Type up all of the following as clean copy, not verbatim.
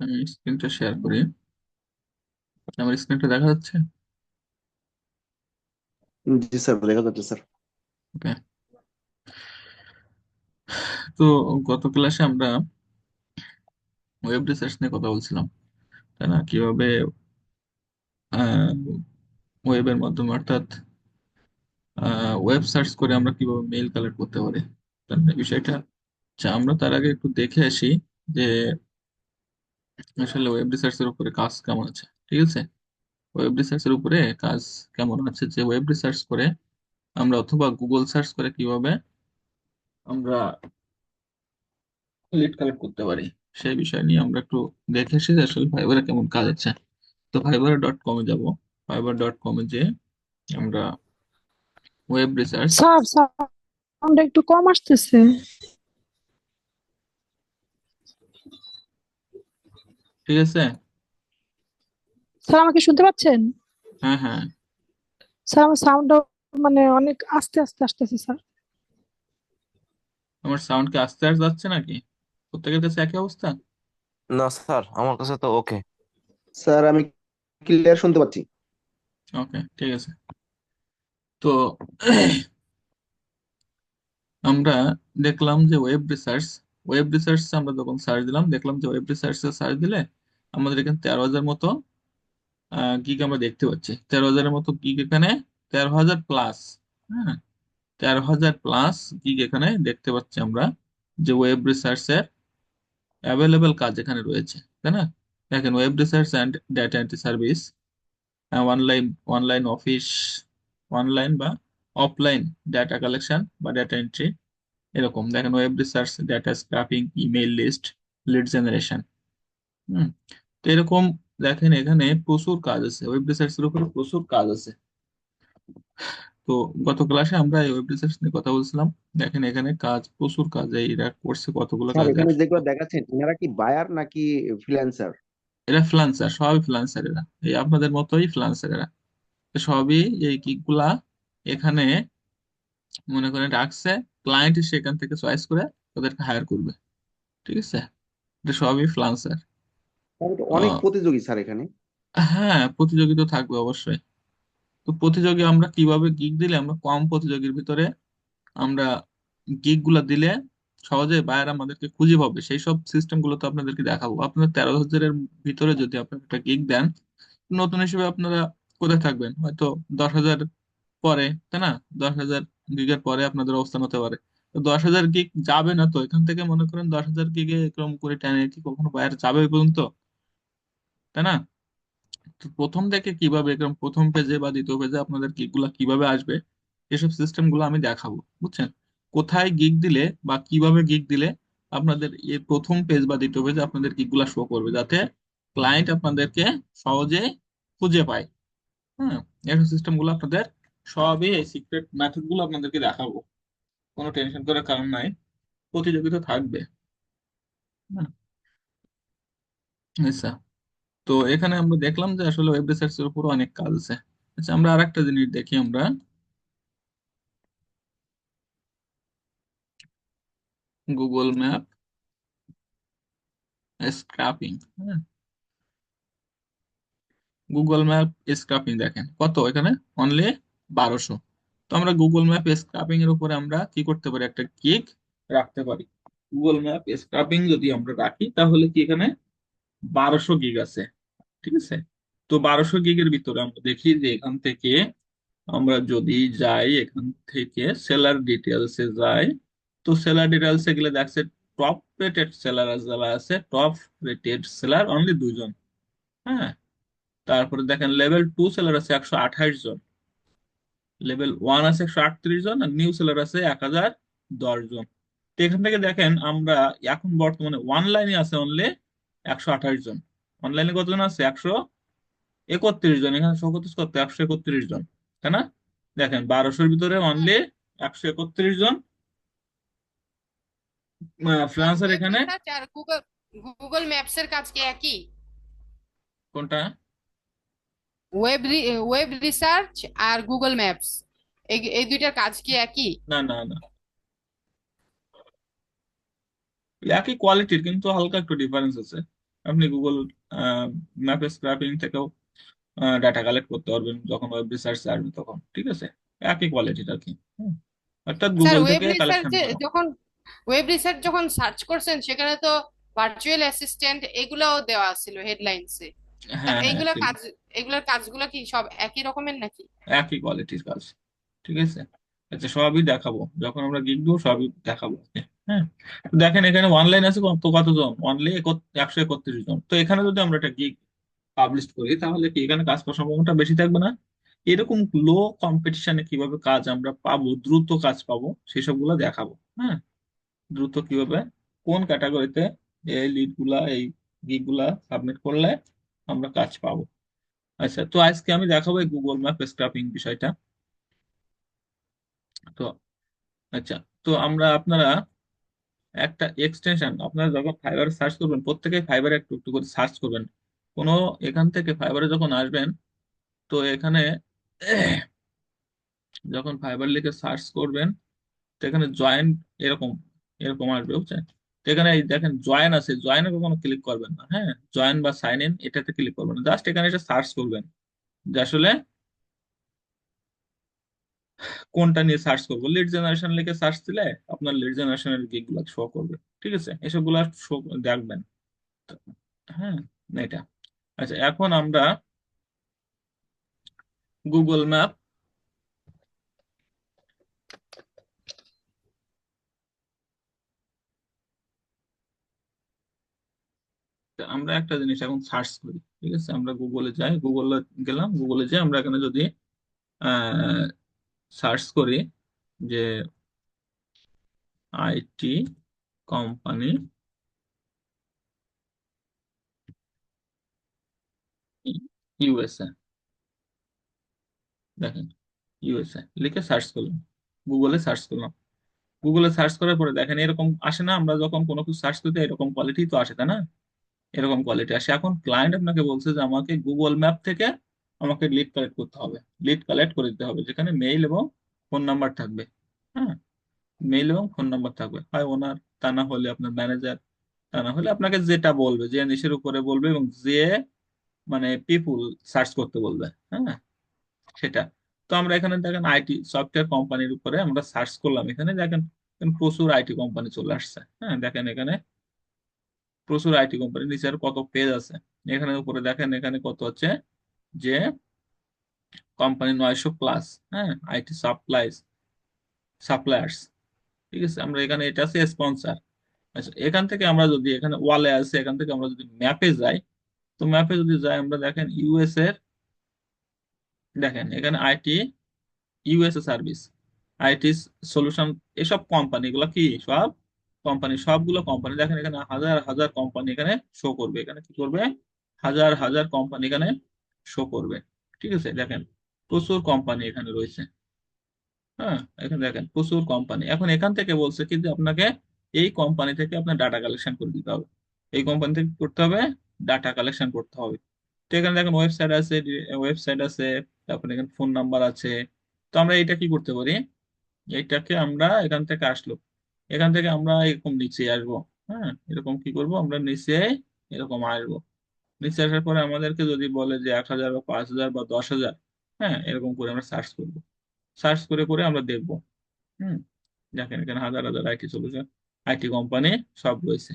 আমি স্ক্রিনটা শেয়ার করি। আমার স্ক্রিনটা দেখা যাচ্ছে? জি স্যার, দেখা যাচ্ছে স্যার। ওকে। তো গত ক্লাসে আমরা ওয়েব রিসার্চ নিয়ে কথা বলছিলাম, তাই না? কিভাবে ওয়েবের মাধ্যমে, অর্থাৎ ওয়েব সার্চ করে আমরা কিভাবে মেইল কালেক্ট করতে পারি, তাই না এই বিষয়টা? আচ্ছা, আমরা তার আগে একটু দেখে আসি যে আসলে ওয়েব রিসার্চের উপরে কাজ কেমন আছে। ঠিক আছে, ওয়েব রিসার্চের উপরে কাজ কেমন আছে, যে ওয়েব রিসার্চ করে আমরা অথবা গুগল সার্চ করে কিভাবে আমরা লিড কালেক্ট করতে পারি, সেই বিষয় নিয়ে আমরা একটু দেখে এসেছি যে আসলে ফাইবারে কেমন কাজ আছে। তো fiverr.com-এ যাব। fiverr.com-এ যে আমরা ওয়েব রিসার্চ। স্যার সাউন্ড একটু কম আসতেছে। ঠিক আছে। স্যার আমাকে শুনতে পাচ্ছেন? হ্যাঁ, হ্যাঁ। স্যার আমার সাউন্ডটা মানে অনেক আস্তে আস্তে আসতেছে স্যার। আমার সাউন্ড কি আস্তে আস্তে যাচ্ছে নাকি? প্রত্যেকের কাছে একই অবস্থা? না স্যার, আমার কাছে তো ওকে। স্যার আমি ক্লিয়ার শুনতে পাচ্ছি। ওকে, ঠিক আছে। তো আমরা দেখলাম যে ওয়েব রিসার্চ আমরা যখন সার্চ দিলাম, দেখলাম যে ওয়েব রিসার্চে সার্চ দিলে আমাদের এখানে 13,000 মতো গিগ আমরা দেখতে পাচ্ছি। 13,000-এর মতো গিগ এখানে, 13,000 প্লাস। হ্যাঁ, 13,000 প্লাস গিগ এখানে দেখতে পাচ্ছি আমরা, যে ওয়েব রিসার্চের অ্যাভেলেবেল কাজ এখানে রয়েছে, তাই না? দেখেন, web research and data entry service, online online office, online বা অফলাইন ডেটা কালেকশন বা ডেটা এন্ট্রি, এরকম দেখেন, web research, data scraping, email list, lead generation. হুম। তো এরকম দেখেন, এখানে প্রচুর কাজ আছে, ওয়েব রিসার্চের উপরে প্রচুর কাজ আছে। তো গত ক্লাসে আমরা এই ওয়েব রিসার্চ নিয়ে কথা বলছিলাম। দেখেন, এখানে কাজ, প্রচুর কাজ, এরা করছে কতগুলো স্যার কাজ, এখানে একশো। যেগুলো দেখাচ্ছেন এনারা কি বায়ার নাকি ফ্রিল্যান্সার? এরা ফ্রিল্যান্সার, সবই ফ্রিল্যান্সার, এরা এই আপনাদের মতোই ফ্রিল্যান্সার এরা। তো সবই এই গিগগুলা এখানে মনে করেন রাখছে, ক্লায়েন্ট সেখান থেকে চয়েস করে ওদেরকে হায়ার করবে। ঠিক আছে, এটা সবই ফ্রিল্যান্সার। তাহলে তো অনেক প্রতিযোগী স্যার এখানে। হ্যাঁ, প্রতিযোগিতা থাকবে অবশ্যই। তো প্রতিযোগী আমরা কিভাবে গিগ দিলে আমরা কম প্রতিযোগীর ভিতরে আমরা গিগ গুলা দিলে সহজে বায়ার আমাদেরকে খুঁজে পাবে, সেই সব সিস্টেম গুলো তো আপনাদেরকে দেখাবো। আপনার 13,000-এর ভিতরে যদি আপনার একটা গিগ দেন, নতুন হিসেবে আপনারা কোথায় থাকবেন, হয়তো 10,000 পরে, তাই না? 10,000 গিগের পরে আপনাদের অবস্থান হতে পারে। তো 10,000 গিগ যাবে না তো এখান থেকে, মনে করেন 10,000 গিগে এরকম করে টেনে কি কখনো বায়ার যাবে ওই পর্যন্ত, তাই না? তো প্রথম থেকে কিভাবে এরকম প্রথম পেজে বা দ্বিতীয় পেজে আপনাদের গিগ গুলা কিভাবে আসবে, এসব সিস্টেম গুলো আমি দেখাবো, বুঝছেন? কোথায় গিগ দিলে বা কিভাবে গিগ দিলে আপনাদের এই প্রথম পেজ বা দ্বিতীয় পেজে আপনাদের গিগ গুলা শো করবে, যাতে ক্লায়েন্ট আপনাদেরকে সহজে খুঁজে পায়। হ্যাঁ, এসব সিস্টেম গুলো আপনাদের সবই, এই সিক্রেট মেথড গুলো আপনাদেরকে দেখাবো। কোনো টেনশন করার কারণ নাই, প্রতিযোগিতা থাকবে। হ্যাঁ, আচ্ছা। তো এখানে আমরা দেখলাম যে আসলে ওয়েব রিসার্চ এর উপর অনেক কাজ আছে। আচ্ছা, আমরা আরেকটা জিনিস দেখি, আমরা গুগল ম্যাপ স্ক্রাপিং। হ্যাঁ, গুগল ম্যাপ স্ক্রাপিং দেখেন কত এখানে, অনলি 1200। তো আমরা গুগল ম্যাপ স্ক্রাপিং এর উপরে আমরা কি করতে পারি, একটা গিগ রাখতে পারি। গুগল ম্যাপ স্ক্রাপিং যদি আমরা রাখি তাহলে কি এখানে 1200 গিগ আছে। ঠিক আছে। তো 1200 গিগের ভিতরে আমরা দেখি যে এখান থেকে আমরা যদি যাই, এখান থেকে সেলার ডিটেলসে যাই, তো সেলার ডিটেলসে গেলে দেখছে টপ রেটেড সেলার যারা আছে, টপ রেটেড সেলার অনলি 2 জন। হ্যাঁ, তারপরে দেখেন লেভেল 2 সেলার আছে 128 জন, লেভেল 1 আছে 138 জন, আর নিউ সেলার আছে 1,010 জন। তো এখান থেকে দেখেন আমরা এখন বর্তমানে অনলাইনে আছে অনলি 128 জন। অনলাইনে কতজন আছে? 131 জন। এখানে শো করতেছে কত? 131 জন, তাই না? দেখেন 1200-র ভিতরে হুম। অনলি 131 জন আর ফ্রিল্যান্সার ওয়েব এখানে। রিসার্চ আর গুগল গুগল ম্যাপস এর কাজ কি একই? কোনটা? ওয়েব ওয়েব রিসার্চ আর গুগল ম্যাপস, এই এই দুইটার কাজ কি একই? না, না, না, একই কোয়ালিটির কিন্তু হালকা একটু ডিফারেন্স আছে। আপনি গুগল ম্যাপ স্ক্র্যাপিং থেকেও ডাটা কালেক্ট করতে পারবেন যখন ওয়েব রিসার্চ আসবে তখন, ঠিক আছে? একই কোয়ালিটির আর কি। হুম। অর্থাৎ স্যার গুগল ওয়েব থেকে কালেকশন রিসার্চে করা। যখন ওয়েব রিসার্চ যখন সার্চ করছেন সেখানে তো ভার্চুয়াল অ্যাসিস্ট্যান্ট এগুলাও দেওয়া ছিল হেডলাইন্সে। তা হ্যাঁ, হ্যাঁ, ঠিক। এগুলোর কাজগুলো কি সব একই রকমের নাকি? একই কোয়ালিটির কাজ, ঠিক আছে? আচ্ছা, সবই দেখাবো যখন আমরা গিগ দেবো, সবই দেখাবো। হ্যাঁ, তো দেখেন এখানে অনলাইন আছে কতজন? অনলি 131 জন। তো এখানে যদি আমরা একটা গিগ পাবলিশ করি তাহলে কি এখানে কাজ পাওয়ার সম্ভাবনাটা বেশি থাকবে না? এরকম লো কম্পিটিশনে কিভাবে কাজ আমরা পাবো, দ্রুত কাজ পাবো, সেসব গুলো দেখাবো। হ্যাঁ, দ্রুত কিভাবে, কোন ক্যাটাগরিতে এই লিড গুলা, এই গিগ গুলা সাবমিট করলে আমরা কাজ পাবো। আচ্ছা, তো আজকে আমি দেখাবো এই গুগল ম্যাপ স্ক্রাপিং বিষয়টা। তো আচ্ছা, তো আপনারা একটা এক্সটেনশন, আপনারা যখন ফাইবারে সার্চ করবেন, প্রত্যেকেই ফাইবারে একটু একটু করে সার্চ করবেন। কোনো এখান থেকে ফাইবারে যখন আসবেন, তো এখানে যখন ফাইবার লিখে সার্চ করবেন, তো এখানে জয়েন, এরকম এরকম আসবে, বুঝছেন? তো এখানে এই দেখেন জয়েন আছে, জয়েনে কখনো ক্লিক করবেন না। হ্যাঁ, জয়েন বা সাইন ইন এটাতে ক্লিক করবেন না, জাস্ট এখানে এসে সার্চ করবেন যে আসলে কোনটা নিয়ে সার্চ করবো। লিড জেনারেশন লিখে সার্চ দিলে আপনার লিড জেনারেশনের গিগ গুলো শো করবে, ঠিক আছে? এসব গুলা শো দেখবেন। তো, হ্যাঁ, এটা। আচ্ছা, এখন আমরা গুগল ম্যাপ, আমরা একটা জিনিস এখন সার্চ করি, ঠিক আছে? আমরা গুগলে যাই, গুগলে গেলাম, গুগলে যাই, আমরা এখানে যদি সার্চ করি যে আইটি কোম্পানি ইউএসএ, দেখেন ইউএসএ লিখে সার্চ করলাম, গুগলে সার্চ করলাম। গুগলে সার্চ করার পরে দেখেন এরকম আসে না? আমরা যখন কোনো কিছু সার্চ করি এরকম কোয়ালিটি তো আসে, তাই না? এরকম কোয়ালিটি আসে। এখন ক্লায়েন্ট আপনাকে বলছে যে আমাকে গুগল ম্যাপ থেকে আমাকে লিড কালেক্ট করতে হবে, লিড কালেক্ট করে দিতে হবে, যেখানে মেইল এবং ফোন নাম্বার থাকবে। হ্যাঁ, মেইল এবং ফোন নাম্বার থাকবে, হয় ওনার, তা না হলে আপনার ম্যানেজার, তা না হলে আপনাকে যেটা বলবে, যে নিশের উপরে বলবে এবং যে মানে পিপুল সার্চ করতে বলবে। হ্যাঁ, সেটা। তো আমরা এখানে দেখেন আইটি সফটওয়্যার কোম্পানির উপরে আমরা সার্চ করলাম, এখানে দেখেন এখানে প্রচুর আইটি কোম্পানি চলে আসছে। হ্যাঁ, দেখেন এখানে প্রচুর আইটি কোম্পানি, নিচে আর কত পেজ আছে। এখানে উপরে দেখেন এখানে কত হচ্ছে যে কোম্পানি 900+। হ্যাঁ, আইটি সাপ্লায়ার্স, ঠিক আছে? আমরা এখানে এটা আছে স্পন্সর। আচ্ছা, এখান থেকে আমরা যদি, এখানে ওয়ালে আছে, এখান থেকে আমরা যদি ম্যাপে যাই, তো ম্যাপে যদি যাই আমরা দেখেন ইউএস এর, দেখেন এখানে IT USA service, IT solution, এসব কোম্পানি গুলো কি সব কোম্পানি, সবগুলো কোম্পানি দেখেন এখানে হাজার হাজার কোম্পানি এখানে শো করবে, এখানে কি করবে, হাজার হাজার কোম্পানি এখানে শো করবে, ঠিক আছে? দেখেন প্রচুর কোম্পানি এখানে রয়েছে। হ্যাঁ, এখানে দেখেন প্রচুর কোম্পানি। এখন এখান থেকে বলছে কি যে আপনাকে এই কোম্পানি থেকে আপনার ডাটা কালেকশন করে দিতে হবে, এই কোম্পানি থেকে কি করতে হবে, ডাটা কালেকশন করতে হবে। তো এখানে দেখেন ওয়েবসাইট আছে, তারপরে এখানে ফোন নাম্বার আছে। তো আমরা এটা কি করতে পারি, এইটাকে আমরা এখান থেকে আসলো, এখান থেকে আমরা এরকম নিচে আসবো। হ্যাঁ, এরকম কি করব আমরা নিচে, এরকম আসবো। নিচে আসার পরে আমাদেরকে যদি বলে যে 1,000 বা 5,000 বা 10,000, হ্যাঁ, এরকম করে আমরা সার্চ করব, সার্চ করে করে আমরা দেখবো। হুম, দেখেন এখানে হাজার হাজার আইটি সলিউশন, আইটি কোম্পানি সব রয়েছে।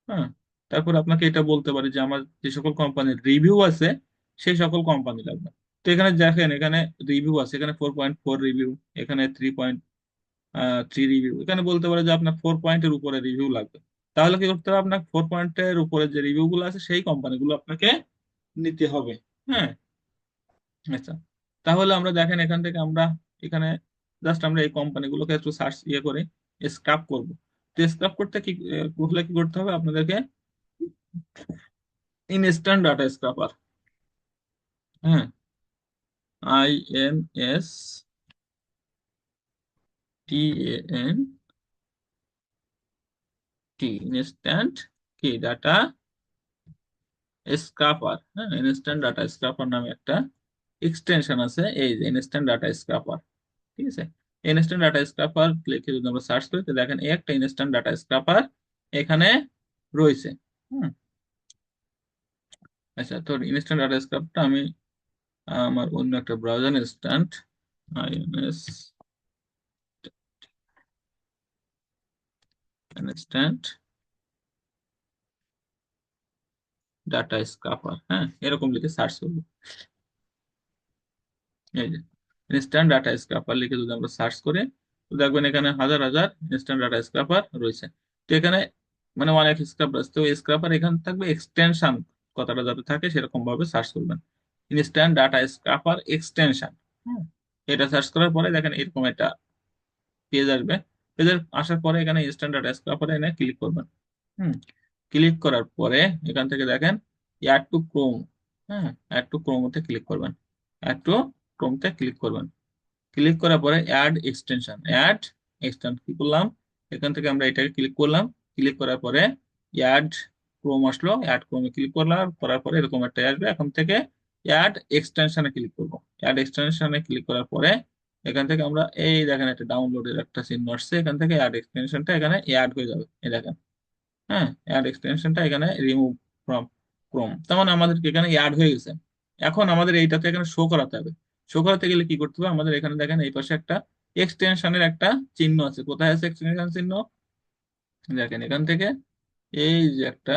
হ্যাঁ, তারপর আপনাকে এটা বলতে পারি যে আমার যে সকল কোম্পানির রিভিউ আছে সেই সকল কোম্পানি লাগবে। তো এখানে দেখেন এখানে রিভিউ আছে, এখানে 4.4 রিভিউ, এখানে 3.3 রিভিউ, এখানে বলতে পারে যে আপনার 4 পয়েন্টের উপরে রিভিউ লাগবে। তাহলে কি করতে হবে, আপনার 4 পয়েন্টের উপরে যে রিভিউ গুলো আছে সেই কোম্পানিগুলো আপনাকে নিতে হবে। হ্যাঁ, আচ্ছা, তাহলে আমরা দেখেন এখান থেকে আমরা এখানে জাস্ট আমরা এই কোম্পানিগুলোকে একটু সার্চ করে স্ক্রাপ করব। তো স্ক্রাপ করতে কি করলে কি করতে হবে আপনাদেরকে, ইনস্ট্যান্ট ডাটা স্ক্রাপার। হ্যাঁ, INSTANT, ইনস্ট্যান্ট কি ডাটা স্ক্রাপার। হ্যাঁ, ইনস্ট্যান্ট ডাটা স্ক্রাপার নামে একটা এক্সটেনশন আছে, এই যে ইনস্ট্যান্ট ডাটা স্ক্রাপার, ঠিক আছে? ইনস্ট্যান্ট ডাটা স্ক্রাপার লিখে যদি আমরা সার্চ করি তো দেখেন এই একটা ইনস্ট্যান্ট ডাটা স্ক্রাপার এখানে রয়েছে। হুম, আচ্ছা, তো ইনস্ট্যান্ট ডাটা স্ক্রাপটা আমি আমার অন্য একটা browser instant INS instant data scraper, হ্যাঁ, এরকম লিখে সার্চ করবো। এই যে ইনস্ট্যান্ট ডাটা স্ক্রাপার লিখে যদি আমরা সার্চ করে, তো দেখবেন এখানে হাজার হাজার ইনস্ট্যান্ট ডাটা স্ক্রাপার রয়েছে। তো এখানে মানে অনেক স্ক্রাপার আছে, তো স্ক্রাপার এখানে থাকবে এক্সটেনশন, কথাটা যাতে থাকে সেরকম ভাবে সার্চ করবেন, ইনস্ট্যান্ট ডাটা স্ক্রাপার এক্সটেনশন। হ্যাঁ, এটা সার্চ করার পরে দেখেন এরকম একটা পেজ আসবে। পেজের আসার পরে এখানে ইনস্ট্যান্ট ডাটা স্ক্রাপারে এনে ক্লিক করবেন। হুম, ক্লিক করার পরে এখান থেকে দেখেন অ্যাড টু ক্রোম। হ্যাঁ, অ্যাড টু ক্রোমতে ক্লিক করবেন, অ্যাড টু ক্রোমতে ক্লিক করবেন। ক্লিক করার পরে অ্যাড এক্সটেনশন, অ্যাড এক্সটেনশন কি করলাম, এখান থেকে আমরা এটাকে ক্লিক করলাম। ক্লিক করার পরে অ্যাড ক্রোম আসলো, অ্যাড ক্রোমে ক্লিক করলাম, করার পরে এরকম একটা আসবে। এখন থেকে অ্যাড এক্সটেনশনে ক্লিক করব। অ্যাড এক্সটেনশনে ক্লিক করার পরে এখান থেকে আমরা এই দেখেন একটা ডাউনলোডের একটা চিহ্ন আসছে, এখান থেকে অ্যাড এক্সটেনশনটা এখানে অ্যাড হয়ে যাবে, এই দেখেন। হ্যাঁ, অ্যাড এক্সটেনশনটা এখানে রিমুভ ফ্রম ক্রোম, তার মানে আমাদের এখানে অ্যাড হয়ে গেছে। এখন আমাদের এইটাতে এখানে শো করাতে হবে। শো করাতে গেলে কি করতে হবে, আমাদের এখানে দেখেন এই পাশে একটা এক্সটেনশনের একটা চিহ্ন আছে। কোথায় আছে এক্সটেনশন চিহ্ন, দেখেন এখান থেকে এই যে একটা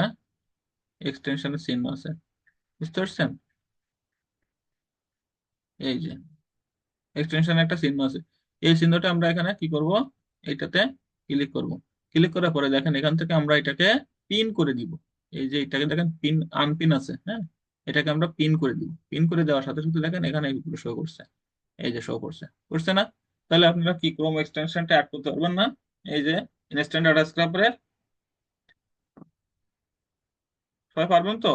এক্সটেনশনের চিহ্ন আছে, বুঝতে পারছেন? এই যে এক্সটেনশনের একটা চিহ্ন আছে, এই চিহ্নটা আমরা এখানে কি করব, এইটাতে ক্লিক করব। ক্লিক করার পরে দেখেন এখান থেকে আমরা এটাকে পিন করে দিব। এই যে এটাকে দেখেন পিন আনপিন আছে, হ্যাঁ, এটাকে আমরা পিন করে দিব। পিন করে দেওয়ার সাথে সাথে দেখেন এখানে এইগুলো শো করছে, এই যে শো করছে, করছে না? তাহলে আপনারা কি ক্রোম এক্সটেনশনটা অ্যাড করতে পারবেন না? এই যে ইনস্ট্যান্ট ডাটা স্ক্রাপারের, সবাই পারবেন তো?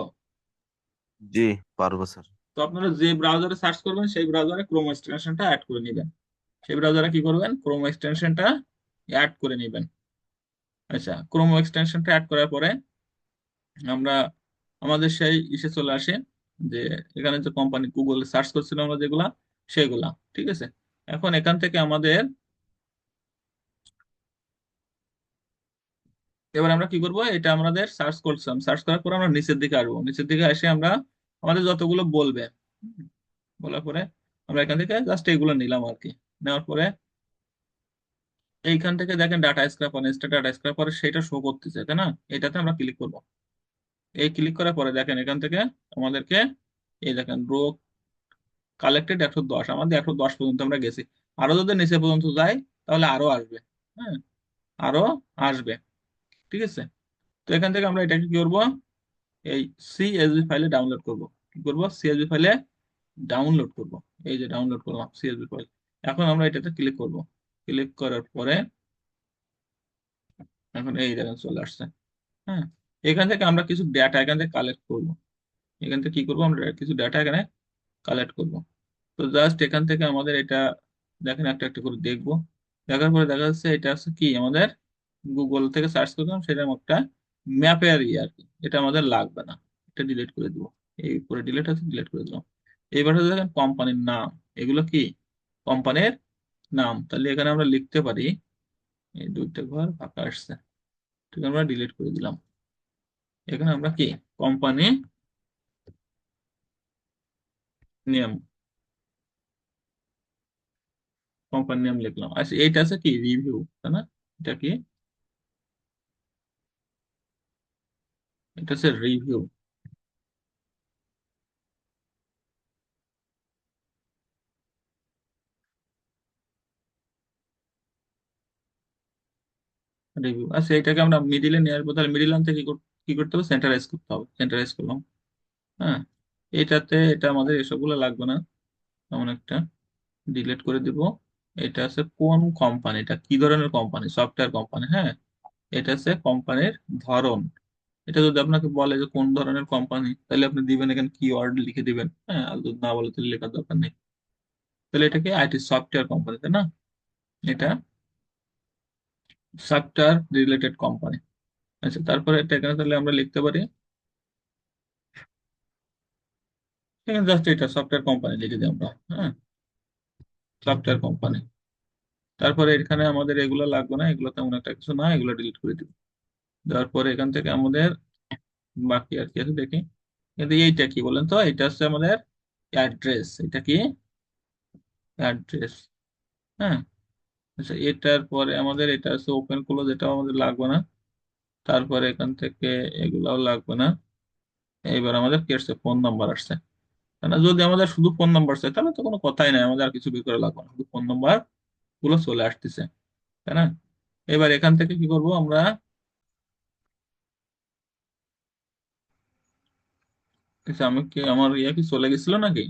জি, পারবো স্যার। তো আপনারা যে ব্রাউজারে সার্চ করবেন সেই ব্রাউজারে ক্রোম এক্সটেনশনটা অ্যাড করে নেবেন। সেই ব্রাউজারে কি করবেন, ক্রোম এক্সটেনশনটা অ্যাড করে নেবেন। আচ্ছা, ক্রোম এক্সটেনশনটা অ্যাড করার পরে আমরা আমাদের সেই ইসে চলে আসে, যে এখানে যে কোম্পানি গুগলে সার্চ করছিলাম আমরা যেগুলা, সেগুলা ঠিক আছে। এখন এখান থেকে আমাদের এবার আমরা কি করব, এটা আমাদের সার্চ করছিলাম, সার্চ করার পরে আমরা নিচের দিকে আসবো। নিচের দিকে এসে আমরা আমাদের যতগুলো বলবে, হুম, বলার পরে আমরা এখান থেকে জাস্ট এইগুলো নিলাম আর কি। নেওয়ার পরে এইখান থেকে দেখেন data scraper, Insta data scraper সেটা শো করতেছে, তাই না? এটাতে আমরা ক্লিক করব। এই ক্লিক করার পরে দেখেন এখান থেকে আমাদেরকে এই দেখেন রো কালেক্টেড 110, আমাদের 110 পর্যন্ত আমরা গেছি। আরো যদি নিচে পর্যন্ত যাই তাহলে আরো আসবে। হ্যাঁ, আরো আসবে, ঠিক আছে। তো এখান থেকে আমরা এটাকে কি করবো, এই সিএসভি ফাইলে ডাউনলোড করব। কি করব, সিএসভি ফাইলে ডাউনলোড করব। এই যে ডাউনলোড করলাম সিএসভি ফাইল। এখন আমরা এটাতে ক্লিক করব। ক্লিক করার পরে এখন এই দেখেন চলে আসছে। হ্যাঁ, এখান থেকে আমরা কিছু ডেটা এখান থেকে কালেক্ট করব। এখান থেকে কি করব, আমরা কিছু ডেটা এখানে কালেক্ট করব। তো জাস্ট এখান থেকে আমাদের এটা দেখেন একটা একটা করে দেখবো। দেখার পরে দেখা যাচ্ছে এটা আছে কি আমাদের গুগল থেকে সার্চ করলাম, সেরকম একটা ম্যাপের ইয়ে আর কি, এটা আমাদের লাগবে না, এটা ডিলিট করে দিব। এই উপরে ডিলিট আছে, ডিলিট করে দিলাম। এইবার হচ্ছে দেখেন কোম্পানির নাম, এগুলো কি কোম্পানির নাম। তাহলে এখানে আমরা লিখতে পারি, এই দুইটা ঘর ফাঁকা আসছে, ঠিক আছে, আমরা ডিলিট করে দিলাম। এখানে আমরা কি কোম্পানি নেম, কোম্পানি নেম লিখলাম। আচ্ছা, এইটা আছে কি রিভিউ, তাই না? এটা কি, এটা হচ্ছে রিভিউ। রিভিউ, আচ্ছা, এটাকে আমরা মিডিলে নিয়ে আসবো। তাহলে মিডিল আনতে কি করতে হবে, সেন্টারাইজ করতে হবে। সেন্টারাইজ করলাম। হ্যাঁ, এটাতে এটা আমাদের এসবগুলো লাগবে না তেমন একটা, ডিলিট করে দিব। এটা আছে কোন কোম্পানি, এটা কি ধরনের কোম্পানি, সফটওয়্যার কোম্পানি। হ্যাঁ, এটা আছে কোম্পানির ধরন। এটা যদি আপনাকে বলে যে কোন ধরনের কোম্পানি, তাহলে আপনি দিবেন এখানে কিওয়ার্ড লিখে দিবেন। হ্যাঁ, আর যদি না বলে তাহলে লেখার দরকার নেই। তাহলে এটাকে আইটি সফটওয়্যার কোম্পানি, তাই না? এটা সফটওয়্যার রিলেটেড কোম্পানি। আচ্ছা, তারপরে এটা এখানে তাহলে আমরা লিখতে পারি এখানে জাস্ট এটা সফটওয়্যার কোম্পানি লিখে দিই আমরা। হ্যাঁ, সফটওয়্যার কোম্পানি। তারপরে এখানে আমাদের এগুলো লাগবে না, এগুলো তেমন একটা কিছু না, এগুলো ডিলিট করে দিব। দেওয়ার পরে এখান থেকে আমাদের বাকি আর কি আছে দেখি। কিন্তু এইটা কি বলেন তো, এটা হচ্ছে আমাদের অ্যাড্রেস। এটা কি? অ্যাড্রেস। হ্যাঁ। আচ্ছা, এটার পরে আমাদের এটা হচ্ছে ওপেন ক্লোজ, এটাও আমাদের লাগবে না। তারপরে এখান থেকে এগুলাও লাগবে না। এইবার আমাদের কি আসছে? ফোন নাম্বার আসছে। না, যদি আমাদের শুধু ফোন নাম্বার চাই তাহলে তো কোনো কথাই নাই, আমাদের আর কিছু বের করে লাগবে না, শুধু ফোন নাম্বার গুলো চলে আসতেছে, তাই না? এবার এখান থেকে কি করব আমরা? আচ্ছা, আমি কি, আমার ইয়া কি চলে গেছিল নাকি?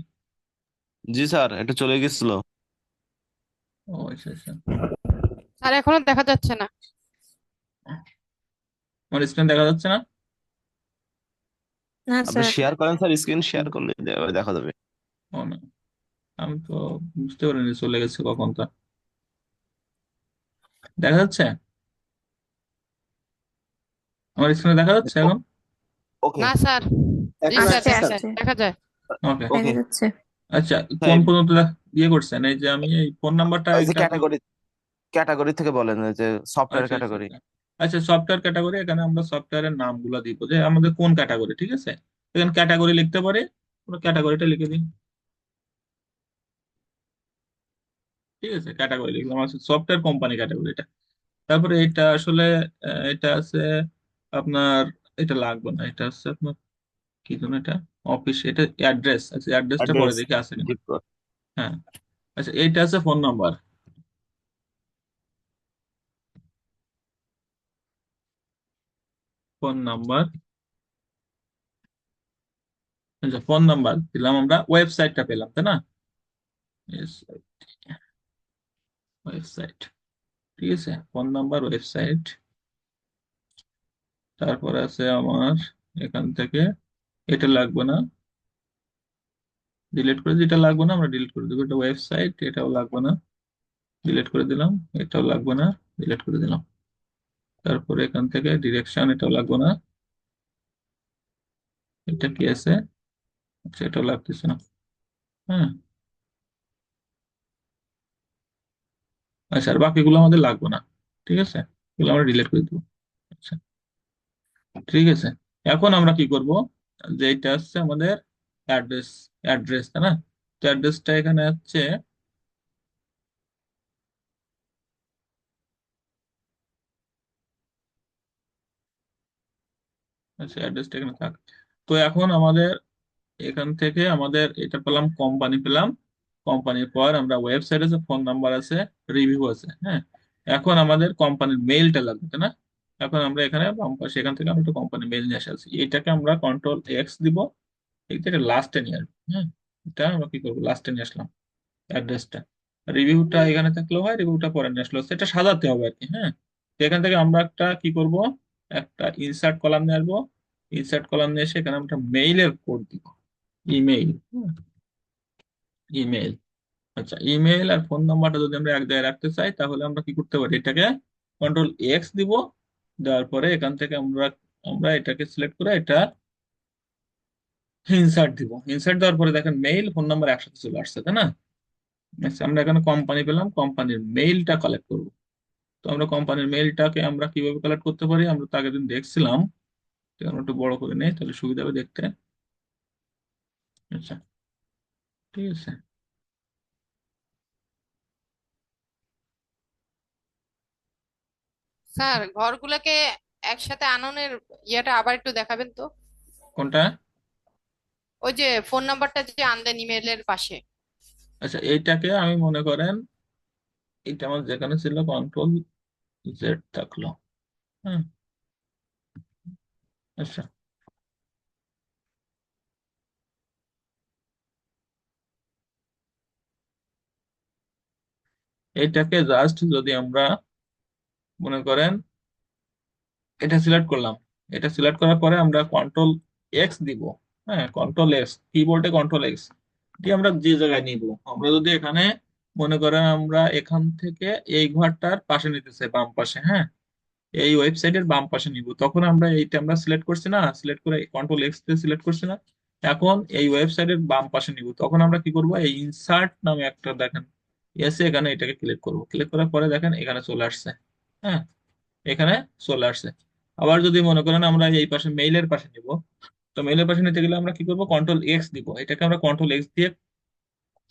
জি স্যার, এটা চলে গেছিল। ও আচ্ছা আচ্ছা। স্যার এখনো দেখা যাচ্ছে না। আমার স্ক্রিন দেখা যাচ্ছে না? না আপনি স্যার। শেয়ার করেন স্যার, স্ক্রিন শেয়ার করলে দেখা যাবে। ও না, আমি তো বুঝতে পারিনি চলে গেছে কখন তা। দেখা যাচ্ছে? আমার স্ক্রিনে দেখা যাচ্ছে এখন? ওকে। না স্যার। জি এখন স্যার, আসছে আসছে দেখা স্যার। যায়, আসছে, দেখা যায়। ওকে। দেখা ওকে যাচ্ছে। আচ্ছা, স্যার, কোন পর্যন্ত ইয়ে করছেন? এই যে আমি এই ফোন নাম্বারটা ওই যে এটা তো। ক্যাটাগরি, ক্যাটাগরি থেকে বলেন, ওই যে সফটওয়্যার আচ্ছা আচ্ছা ক্যাটাগরি। আচ্ছা। আচ্ছা, সফটওয়্যার ক্যাটাগরি, এখানে আমরা সফটওয়্যারের নামগুলো দিব যে আমাদের কোন ক্যাটাগরি, ঠিক আছে? এখানে ক্যাটাগরি লিখতে পারি, পুরো ক্যাটাগরিটা লিখে দিই। ঠিক আছে, ক্যাটাগরি লিখলাম, আছে সফটওয়্যার কোম্পানি ক্যাটাগরিটা। তারপরে এটা আসলে এটা আছে আপনার, এটা লাগবে না, এটা আছে আপনার কি যেন এটা, অফিস, এটা অ্যাড্রেস। আচ্ছা, অ্যাড্রেসটা পরে অ্যাড্রেস, দেখি আছে কিনা। Zip code. হ্যাঁ। আচ্ছা, এইটা আছে ফোন নাম্বার। Phone number. আচ্ছা, ফোন নাম্বার দিলাম, আমরা ওয়েবসাইটটা পেলাম, তাই না? ওয়েবসাইট। ঠিক আছে, ফোন নাম্বার, ওয়েবসাইট। তারপরে আছে আমার এখান থেকে, এটা লাগবে না, ডিলিট করে, যেটা লাগবে না আমরা ডিলিট করে দেবো। এটা ওয়েবসাইট, এটাও লাগবে না, ডিলিট করে দিলাম। এটাও লাগবে না, ডিলিট করে দিলাম। তারপরে এখান থেকে ডিরেকশন, এটাও লাগবে না। এটা কি আছে? আচ্ছা, এটাও লাগতেছে না। হ্যাঁ। আচ্ছা, আর বাকিগুলো আমাদের লাগবে না। ঠিক আছে, এগুলো আমরা ডিলিট করে দেবো। আচ্ছা, ঠিক আছে। এখন আমরা কি করব? যে এটা হচ্ছে আমাদের অ্যাড্রেস, অ্যাড্রেস, তাই না? তো অ্যাড্রেসটা এখানে হচ্ছে, আচ্ছা অ্যাড্রেসটা এখানে থাক। তো এখন আমাদের এখান থেকে আমাদের এটা পেলাম, কোম্পানি পেলাম। কোম্পানির পর আমরা ওয়েবসাইট আছে, ফোন নাম্বার আছে, রিভিউ আছে। হ্যাঁ। এখন আমাদের কোম্পানির মেইলটা লাগবে, তাই না? এখন আমরা এখানে বাম পাশে এখান থেকে আমরা একটা কোম্পানি মেইল নিয়ে আসছি, এটাকে আমরা কন্ট্রোল এক্স দিব। এটা লাস্টে নিয়ে আসবো। হ্যাঁ। এটা আমরা কি করবো, লাস্টে নিয়ে আসলাম অ্যাড্রেসটা। রিভিউটা এখানে থাকলেও হয়, রিভিউটা পরে নিয়ে আসলো, সেটা সাজাতে হবে আর কি। হ্যাঁ। তো এখান থেকে আমরা একটা কি করব, একটা ইনসার্ট কলাম নিয়ে আসবো। ইনসার্ট কলাম নিয়ে এসে এখানে আমরা মেইলের কোড দিব, ইমেইল। ইমেইল। আচ্ছা, ইমেইল আর ফোন নাম্বারটা যদি আমরা এক জায়গায় রাখতে চাই তাহলে আমরা কি করতে পারি, এটাকে কন্ট্রোল এক্স দিব। দেওয়ার পরে এখান থেকে আমরা আমরা এটাকে সিলেক্ট করে এটা ইনসার্ট দিব। ইনসার্ট দেওয়ার পরে দেখেন মেইল ফোন নাম্বার একসাথে চলে আসছে, তাই না? আচ্ছা, আমরা এখানে কোম্পানি পেলাম, কোম্পানির মেইলটা কালেক্ট করব। তো আমরা কোম্পানির মেইলটাকে আমরা কিভাবে কালেক্ট করতে পারি, আমরা তো আগের দিন দেখছিলাম। তো আমরা একটু বড় করে নেই, তাহলে সুবিধা হবে দেখতে। আচ্ছা, ঠিক আছে। স্যার ঘরগুলোকে একসাথে আননের ইয়েটা আবার একটু দেখাবেন তো। কোনটা? ওই যে ফোন নাম্বারটা যে আনলেন ইমেলের পাশে। আচ্ছা, এইটাকে আমি মনে করেন, এটা আমার যেখানে ছিল কন্ট্রোল জেড থাকলো। হ্যাঁ। আচ্ছা, এইটাকে জাস্ট যদি আমরা মনে করেন এটা সিলেক্ট করলাম, এটা সিলেক্ট করার পরে আমরা কন্ট্রোল এক্স দিব। হ্যাঁ, কন্ট্রোল এক্স, কিবোর্ডে কন্ট্রোল এক্স দিয়ে আমরা যে জায়গায় নিব। আমরা যদি এখানে মনে করেন আমরা এখান থেকে এই ঘরটার পাশে নিতে চাই, বাম পাশে। হ্যাঁ, এই ওয়েবসাইটের বাম পাশে নিব, তখন আমরা এইটা আমরা সিলেক্ট করছি না, সিলেক্ট করে কন্ট্রোল এক্স দিয়ে সিলেক্ট করছি না। এখন এই ওয়েবসাইটের বাম পাশে নিব, তখন আমরা কি করব, এই ইনসার্ট নামে একটা দেখেন এসে এখানে এটাকে ক্লিক করব। ক্লিক করার পরে দেখেন এখানে চলে আসছে। হ্যাঁ, এখানে চলে আসছে। আবার যদি মনে করেন আমরা এই পাশে মেইলের পাশে নিব, তো মেইলের পাশে নিতে গেলে আমরা কি করবো, কন্ট্রোল এক্স দিব, এটাকে আমরা কন্ট্রোল এক্স দিয়ে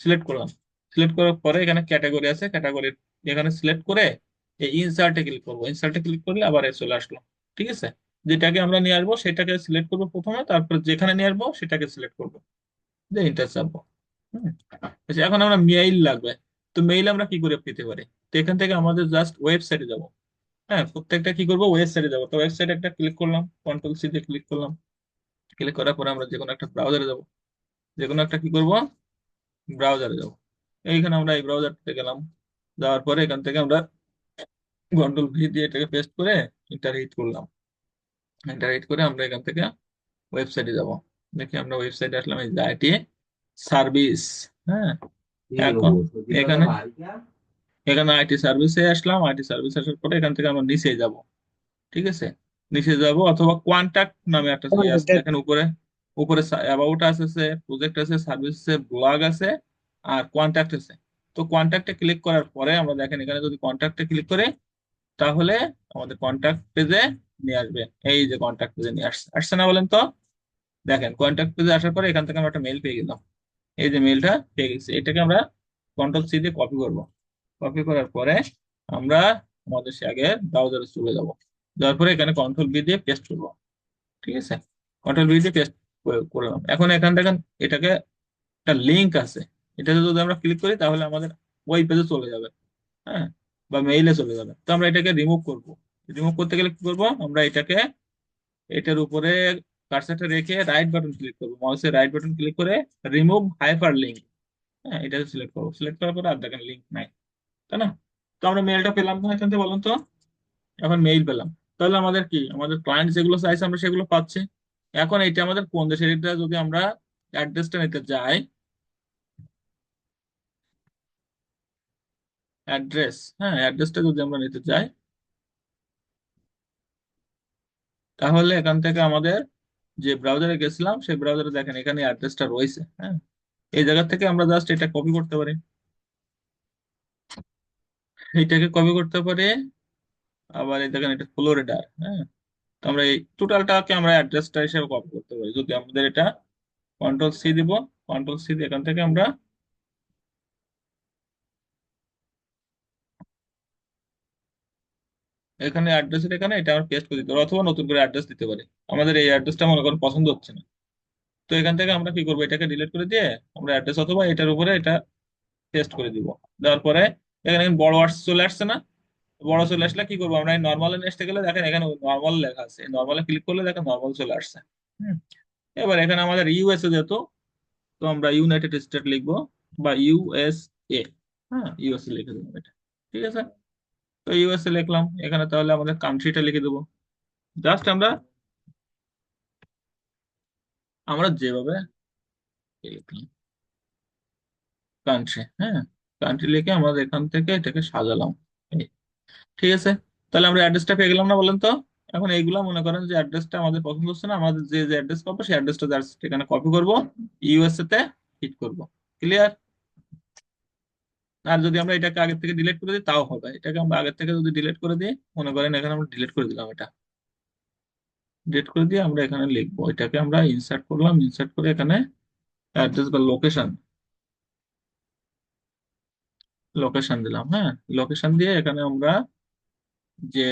সিলেক্ট করলাম। সিলেক্ট করার পরে এখানে ক্যাটাগরি আছে, ক্যাটাগরি এখানে সিলেক্ট করে এই ইনসার্টে ক্লিক করবো, ইনসার্টে ক্লিক করলে আবার এ চলে আসলো। ঠিক আছে, যেটাকে আমরা নিয়ে আসবো সেটাকে সিলেক্ট করবো প্রথমে, তারপর যেখানে নিয়ে আসবো সেটাকে সিলেক্ট করবো, দিয়ে ইন্টার চাপবো। হুম। আচ্ছা, এখন আমরা মেইল লাগবে। তো মেইল আমরা কি করে পেতে পারি? তো এখান থেকে আমাদের জাস্ট ওয়েবসাইটে যাব। হ্যাঁ, প্রত্যেকটা কি করবো, ওয়েবসাইটে যাবো। তো ওয়েবসাইটে একটা ক্লিক করলাম, কন্ট্রোল সি দিয়ে ক্লিক করলাম। ক্লিক করার পরে আমরা যে কোনো একটা ব্রাউজারে যাব, যে কোনো একটা কি করবো, ব্রাউজারে যাব। এইখানে আমরা এই ব্রাউজারতে গেলাম, যাওয়ার পরে এখান থেকে আমরা কন্ট্রোল ভি দিয়ে এটাকে পেস্ট করে এন্টার হিট করলাম। এন্টার হিট করে আমরা এখান থেকে ওয়েবসাইটে যাব। দেখি আমরা ওয়েবসাইটে আসলাম, এই আইটি সার্ভিস। হ্যাঁ, এখন এখানে এখানে আইটি সার্ভিসে আসলাম, আইটি সার্ভিস আসার পরে এখান থেকে আমরা নিচে যাব। ঠিক আছে, নিচে যাব, অথবা কোয়ান্টাক্ট নামে একটা ইয়ে আছে, দেখেন উপরে। উপরে অ্যাবাউট আছে, প্রজেক্ট আছে, সার্ভিস আছে, ব্লগ আছে, আর কন্ট্যাক্ট আছে। তো কন্ট্যাক্টে ক্লিক করার পরে আমরা দেখেন এখানে যদি কন্ট্যাক্টে ক্লিক করে, তাহলে আমাদের কন্ট্যাক্ট পেজে নিয়ে আসবে। এই যে কন্ট্যাক্ট পেজে নিয়ে আসছে, আসছে না বলেন তো? দেখেন কন্ট্যাক্ট পেজে আসার পরে এখান থেকে আমরা একটা মেল পেয়ে গেলাম। এই যে মেলটা পেয়ে গেছি, এটাকে আমরা কন্ট্রোল সি দিয়ে কপি করব। কপি করার পরে আমরা আমাদের সে আগে ব্রাউজারে চলে যাব। যাওয়ার পরে এখানে কন্ট্রোল বি দিয়ে পেস্ট করবো। ঠিক আছে, কন্ট্রোল বি দিয়ে পেস্ট করলাম। এখন এখান থেকে এটাকে একটা লিঙ্ক আছে, এটাতে যদি আমরা ক্লিক করি তাহলে আমাদের ওই পেজে চলে যাবে। হ্যাঁ, বা মেইলে চলে যাবে। তো আমরা এটাকে রিমুভ করব। রিমুভ করতে গেলে কি করব, আমরা এটাকে এটার উপরে কার্সারটা রেখে রাইট বাটন ক্লিক করবো, মাউসের রাইট বাটন ক্লিক করে রিমুভ হাইপার লিঙ্ক। হ্যাঁ, এটা সিলেক্ট করবো। সিলেক্ট করার পরে আর দেখেন লিঙ্ক নাই, তাই না? তো আমরা মেইলটা পেলাম না এখান থেকে, বলুন তো? এখন মেইল পেলাম, তাহলে আমাদের কি, আমাদের ক্লায়েন্ট যেগুলো চাইছে আমরা সেগুলো পাচ্ছি। এখন এটা আমাদের কোন দেশের, এটা যদি আমরা অ্যাড্রেসটা নিতে যাই, অ্যাড্রেস, হ্যাঁ অ্যাড্রেসটা যদি আমরা নিতে চাই, তাহলে এখান থেকে আমাদের যে ব্রাউজারে গেছিলাম সেই ব্রাউজারে দেখেন এখানে অ্যাড্রেসটা রয়েছে। হ্যাঁ, এই জায়গা থেকে আমরা জাস্ট এটা কপি করতে পারি, এইটাকে কপি করতে পারি। আবার এই দেখেন এটা ফ্লোরিডার। হ্যাঁ, তো আমরা এই টোটালটাকে আমরা অ্যাড্রেসটা হিসেবে কপি করতে পারি। যদি আমাদের এটা কন্ট্রোল সি দিব, কন্ট্রোল সি দিয়ে এখান থেকে আমরা এখানে অ্যাড্রেসের এখানে এটা আমরা পেস্ট করে দিতে পারি, অথবা নতুন করে অ্যাড্রেস দিতে পারি। আমাদের এই অ্যাড্রেসটা মনে করেন পছন্দ হচ্ছে না, তো এখান থেকে আমরা কি করবো, এটাকে ডিলিট করে দিয়ে আমরা অ্যাড্রেস অথবা এটার উপরে এটা পেস্ট করে দিব। দেওয়ার পরে এখানে বড় ওয়ার্ডস চলে আসছে না? বড় চলে আসলে কি করবো, আমরা এই নর্মালে আসতে গেলে দেখেন এখানে নর্মাল লেখা আছে, নর্মালে ক্লিক করলে দেখেন নর্মাল চলে আসছে। হুম। এবার এখানে আমাদের ইউএসএ যেহেতু, তো আমরা ইউনাইটেড স্টেট লিখবো, বা ইউএসএ। হ্যাঁ, ইউএসএ লিখে দেবো এটা। ঠিক আছে, তো ইউএসএ লিখলাম এখানে, তাহলে আমাদের কান্ট্রিটা লিখে দেবো। জাস্ট আমরা আমরা যেভাবে লিখলাম কান্ট্রি, হ্যাঁ কান্ট্রি লিখে আমরা এখান থেকে এটাকে সাজালাম। এই, ঠিক আছে, তাহলে আমরা অ্যাড্রেসটা পেয়ে গেলাম না বলেন তো? এখন এইগুলা মনে করেন যে অ্যাড্রেসটা আমাদের পছন্দ হচ্ছে না, আমাদের যে যে অ্যাড্রেস পাবো সেই অ্যাড্রেসটা জাস্ট এখানে কপি করব, ইউএসএ তে হিট করব। ক্লিয়ার? আর যদি আমরা এটাকে আগে থেকে ডিলিট করে দিই তাও হবে। এটাকে আমরা আগে থেকে যদি ডিলিট করে দিই, মনে করেন এখানে আমরা ডিলিট করে দিলাম, এটা ডিলিট করে দিয়ে আমরা এখানে লিখবো, এটাকে আমরা ইনসার্ট করলাম, ইনসার্ট করে এখানে অ্যাড্রেস বা লোকেশন, লোকেশন দিলাম। হ্যাঁ, লোকেশন দিয়ে এখানে আমরা যে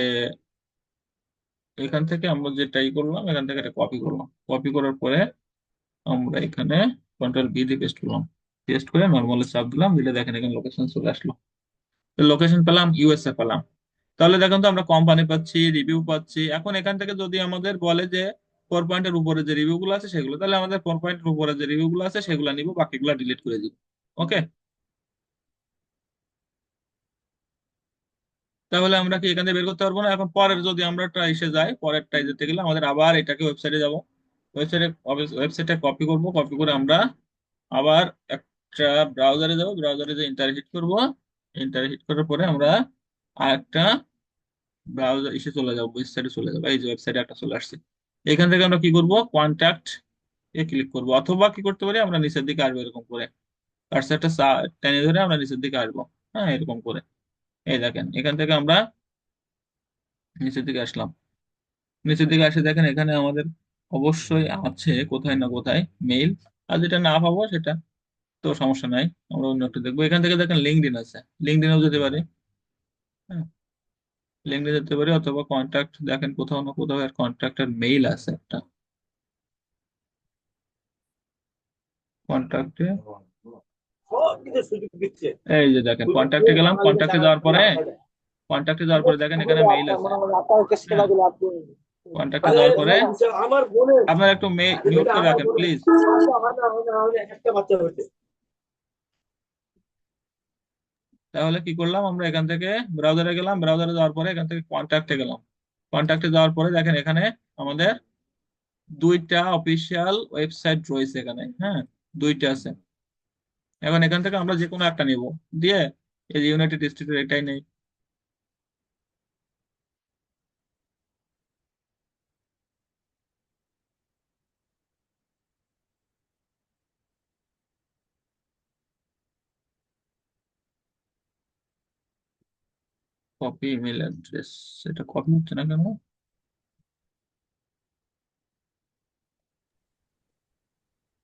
এখান থেকে আমরা যেটাই করলাম এখান থেকে এটা কপি করলাম। কপি করার পরে আমরা এখানে কন্ট্রোল বি দিয়ে পেস্ট করলাম। পেস্ট করে নর্মালি চাপ দিলাম, দিলে দেখেন এখানে লোকেশন চলে আসলো। লোকেশন পেলাম, ইউএসএ পেলাম। তাহলে দেখেন তো আমরা কোম্পানি পাচ্ছি, রিভিউ পাচ্ছি। এখন এখান থেকে যদি আমাদের বলে যে 4 পয়েন্টের উপরে যে রিভিউ গুলো আছে সেগুলো, তাহলে আমাদের 4 পয়েন্টের উপরে যে রিভিউ গুলো আছে সেগুলো নিব, বাকিগুলো ডিলিট করে দিব। ওকে, তাহলে আমরা কি এখান থেকে বের করতে পারবো না? এখন পরের যদি আমরা এসে যাই, পরেরটাই যেতে গেলে আমাদের আবার এটাকে ওয়েবসাইটে যাব। ওয়েবসাইটে ওয়েবসাইটে কপি করব, কপি করে আমরা আবার একটা ব্রাউজারে যাব, ব্রাউজারে যে ইন্টার হিট করবো, ইন্টার হিট করার পরে আমরা আরেকটা ব্রাউজার এসে চলে যাবো, ওয়েবসাইটে চলে যাবো। এই যে ওয়েবসাইটে একটা চলে আসছে, এখান থেকে আমরা কি করব, কন্ট্যাক্ট এ ক্লিক করব, অথবা কি করতে পারি, আমরা নিচের দিকে আসবো এরকম করে, কার্সারটা টেনে ধরে আমরা নিচের দিকে আসবো। হ্যাঁ, এরকম করে এই দেখেন এখান থেকে আমরা নিচের দিকে আসলাম। নিচের দিকে আসে দেখেন এখানে আমাদের অবশ্যই আছে কোথায় না কোথায় মেইল। আর যেটা না পাবো সেটা তো সমস্যা নাই, আমরা অন্য একটা দেখবো। এখান থেকে দেখেন লিঙ্কডইন আছে, লিঙ্কডইনেও যেতে পারি। হ্যাঁ, লিঙ্কডইনে যেতে পারি, অথবা কন্ট্যাক্ট দেখেন কোথাও না কোথাও এর কন্ট্যাক্টের মেইল আছে একটা। কন্ট্যাক্টে এই যে দেখেন কন্ট্যাক্টে গেলাম, কন্ট্যাক্টে যাওয়ার পরে দেখেন এখানে মেইল আছে। হ্যাঁ, কন্ট্যাক্টে যাওয়ার পরে আপনারা একটু মিউট করে রাখেন প্লিজ। তাহলে কি করলাম, আমরা এখান থেকে ব্রাউজারে গেলাম, ব্রাউজারে যাওয়ার পরে এখান থেকে কন্ট্যাক্টে গেলাম। কন্ট্যাক্টে যাওয়ার পরে দেখেন এখানে আমাদের দুইটা অফিসিয়াল ওয়েবসাইট রয়েছে এখানে। হ্যাঁ, দুইটা আছে। এখন এখান থেকে আমরা যে কোনো একটা নিব, দিয়ে এই যে ইউনাইটেড স্টেটের এটাই নেই। কপি ইমেল অ্যাড্রেস, এটা কপি হচ্ছে না কেন?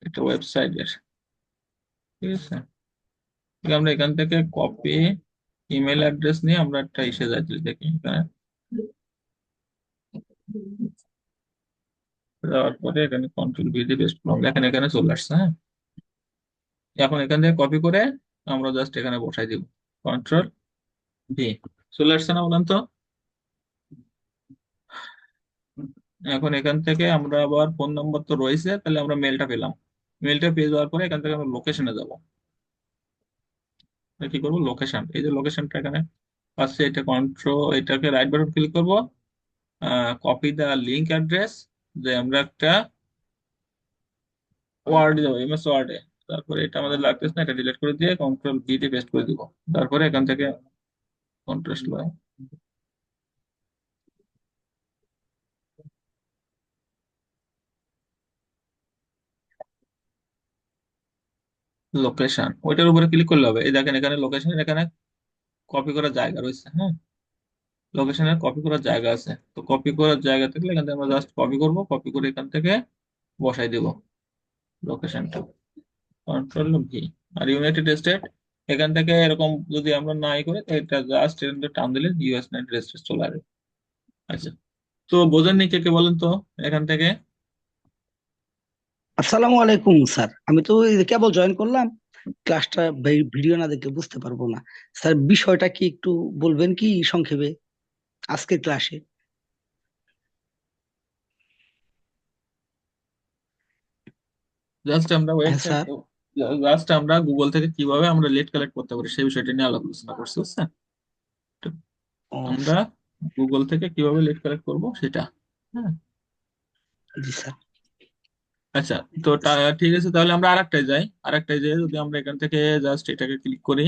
এটা ওয়েবসাইটের, ঠিক আছে। ঠিক, আমরা এখান থেকে কপি ইমেল অ্যাড্রেস নিয়ে আমরা একটা ইসে যাচ্ছি, দেখি এখানে যাওয়ার পরে এখানে কন্ট্রোল ভি দিয়ে পেস্ট করলাম, দেখেন এখানে চলে আসছে। হ্যাঁ, এখন এখান থেকে কপি করে আমরা জাস্ট এখানে বসাই দিব, কন্ট্রোল ভি। চলে আসছে না বলেন তো? এখন এখান থেকে আমরা আবার ফোন নম্বর তো রয়েছে, তাহলে আমরা মেলটা পেলাম। মেলটা পেয়ে যাওয়ার পরে এখান থেকে আমরা লোকেশনে যাব। কি করবো, লোকেশন, এই যে লোকেশনটা এখানে আছে, এটা কন্ট্রোল, এটাকে রাইট বাটন ক্লিক করবো, কপি দা লিঙ্ক অ্যাড্রেস, যে আমরা একটা ওয়ার্ড যাবো, এমএস ওয়ার্ডে। তারপরে এটা আমাদের লাগতেছে না, এটা ডিলিট করে দিয়ে কন্ট্রোল ভি দিয়ে পেস্ট করে দিব। তারপরে এখান থেকে কন্ট্রাস্ট লোকেশন, ওইটার উপরে ক্লিক করলে হবে। এই দেখেন এখানে লোকেশন, এখানে কপি করার জায়গা রয়েছে। হ্যাঁ, লোকেশনের কপি করার জায়গা আছে, তো কপি করার জায়গা থাকলে এখান থেকে আমরা জাস্ট কপি করব, কপি করে এখান থেকে বসাই দিব লোকেশনটা, কন্ট্রোল ভি। আর ইউনাইটেড স্টেট, এখান থেকে এরকম যদি আমরা নাই করি তো এটা জাস্ট এর মধ্যে টান দিলে ইউএস ইউনাইটেড স্টেট চলে আসবে। আচ্ছা, তো বোঝেননি কে কে বলেন তো এখান থেকে? আসসালামু আলাইকুম স্যার, আমি তো এই যে কেবল জয়েন করলাম ক্লাসটা, ভিডিও না দেখে বুঝতে পারবো না। স্যার বিষয়টা কি একটু বলবেন কি সংক্ষেপে আজকের ক্লাসে? জাস্ট আমরা হ্যাঁ ওয়েবসাইট, স্যার। জাস্ট আমরা গুগল থেকে কিভাবে আমরা লিড কালেক্ট করতে পারি সেই বিষয়টা নিয়ে আলোচনা করছি, বুঝছেন? তো ও আমরা গুগল থেকে কিভাবে লিড কালেক্ট করব সেটা। হ্যাঁ, জি স্যার। আচ্ছা, তো ঠিক আছে, তাহলে আমরা আরেকটাই যাই। যদি আমরা এখান থেকে জাস্ট এটাকে ক্লিক করি,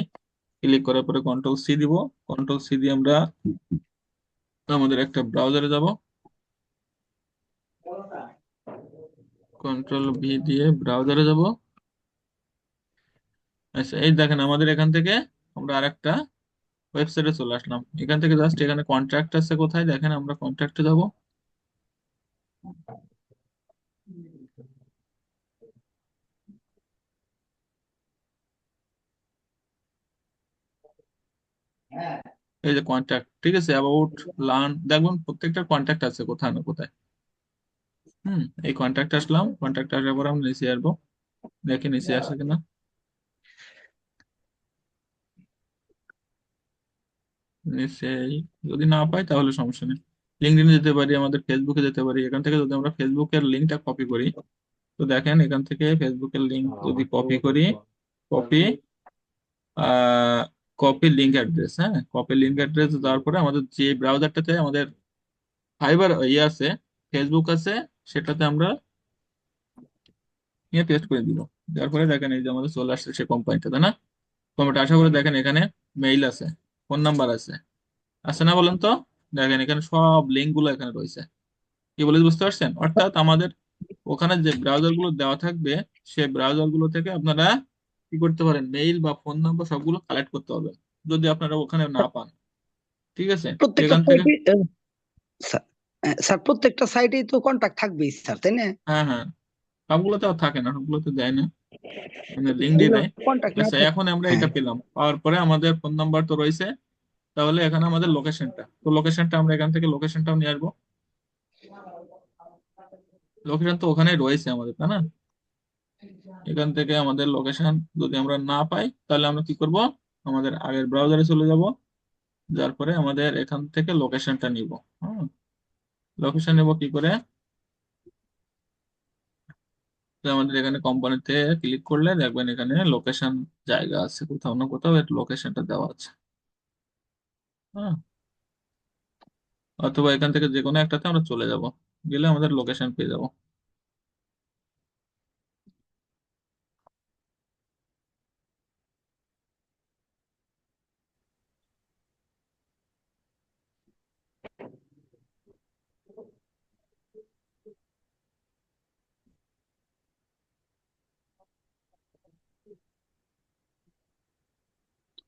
ক্লিক করার পরে কন্ট্রোল সি দিব, কন্ট্রোল সি দিয়ে আমরা আমাদের একটা ব্রাউজারে যাব, কন্ট্রোল ভি দিয়ে ব্রাউজারে যাব। আচ্ছা, এই দেখেন আমাদের এখান থেকে আমরা আরেকটা ওয়েবসাইটে চলে আসলাম। এখান থেকে জাস্ট এখানে কন্ট্রাক্ট আছে কোথায়, দেখেন আমরা কন্ট্রাক্টে যাব। এই যে কন্ট্যাক্ট, ঠিক আছে, অ্যাবাউট লার্ন, দেখবেন প্রত্যেকটা কন্ট্যাক্ট আছে কোথায় না কোথায়। এই কন্ট্যাক্ট আসলাম, কন্ট্যাক্ট আসার পর আমরা নিচে আসবো, দেখি নিচে আসে কিনা। নিচে যদি না পাই তাহলে সমস্যা নেই, লিঙ্কডইনে যেতে পারি, আমাদের ফেসবুকে যেতে পারি। এখান থেকে যদি আমরা ফেসবুকের লিঙ্কটা কপি করি, তো দেখেন এখান থেকে ফেসবুকের লিঙ্ক যদি কপি করি, কপি কপি লিঙ্ক অ্যাড্রেস, হ্যাঁ, কপি লিঙ্ক অ্যাড্রেস দেওয়ার পরে আমাদের যে ব্রাউজারটাতে আমাদের ফাইবার ইয়ে আছে, ফেসবুক আছে, সেটাতে আমরা নিয়ে পেস্ট করে দিব। দেওয়ার পরে দেখেন এই যে আমাদের চলে আসছে সে কোম্পানিটাতে না, কোম্পানিটা আসার পরে দেখেন এখানে মেইল আছে, ফোন নাম্বার আছে, আছে না বলেন তো? দেখেন এখানে সব লিঙ্ক গুলো এখানে রয়েছে। কি বলে বুঝতে পারছেন? অর্থাৎ আমাদের ওখানে যে ব্রাউজার গুলো দেওয়া থাকবে, সেই ব্রাউজার গুলো থেকে আপনারা কি করতে পারেন, মেইল বা ফোন নাম্বার সবগুলো কালেক্ট করতে হবে যদি আপনারা ওখানে না পান। ঠিক আছে, প্রত্যেকটা এখান থেকে কপি স্যার, স্যার প্রত্যেকটা সাইটেই তো কন্টাক্ট থাকবেই স্যার, তাই না? হ্যাঁ হ্যাঁ, সবগুলোতে থাকে না, সবগুলোতে দেয় না, মানে লিঙ্ক দিয়ে যেগুলো দেয়। কন্টাক্ট না আচ্ছা, থাকে। এখন আমরা হ্যাঁ এটা পেলাম, পাওয়ার পরে আমাদের ফোন নাম্বার তো রয়েছে, তাহলে এখানে আমাদের লোকেশনটা, তো লোকেশনটা আমরা এখান থেকে লোকেশনটাও নিয়ে আসবো। লোকেশন তো ওখানেই রয়েছে আমাদের, তাই না? এখান থেকে আমাদের লোকেশন যদি আমরা না পাই, তাহলে আমরা কি করব, আমাদের আগের ব্রাউজারে চলে যাব, যার পরে আমাদের এখান থেকে লোকেশনটা নিব। হ্যাঁ, লোকেশন নেব কি করে, তো আমাদের এখানে কোম্পানিতে ক্লিক করলে দেখবেন এখানে লোকেশন জায়গা আছে, কোথাও না কোথাও এর লোকেশনটা দেওয়া আছে। হ্যাঁ, অথবা এখান থেকে যে কোনো একটাতে আমরা চলে যাব, গেলে আমাদের লোকেশন পেয়ে যাব।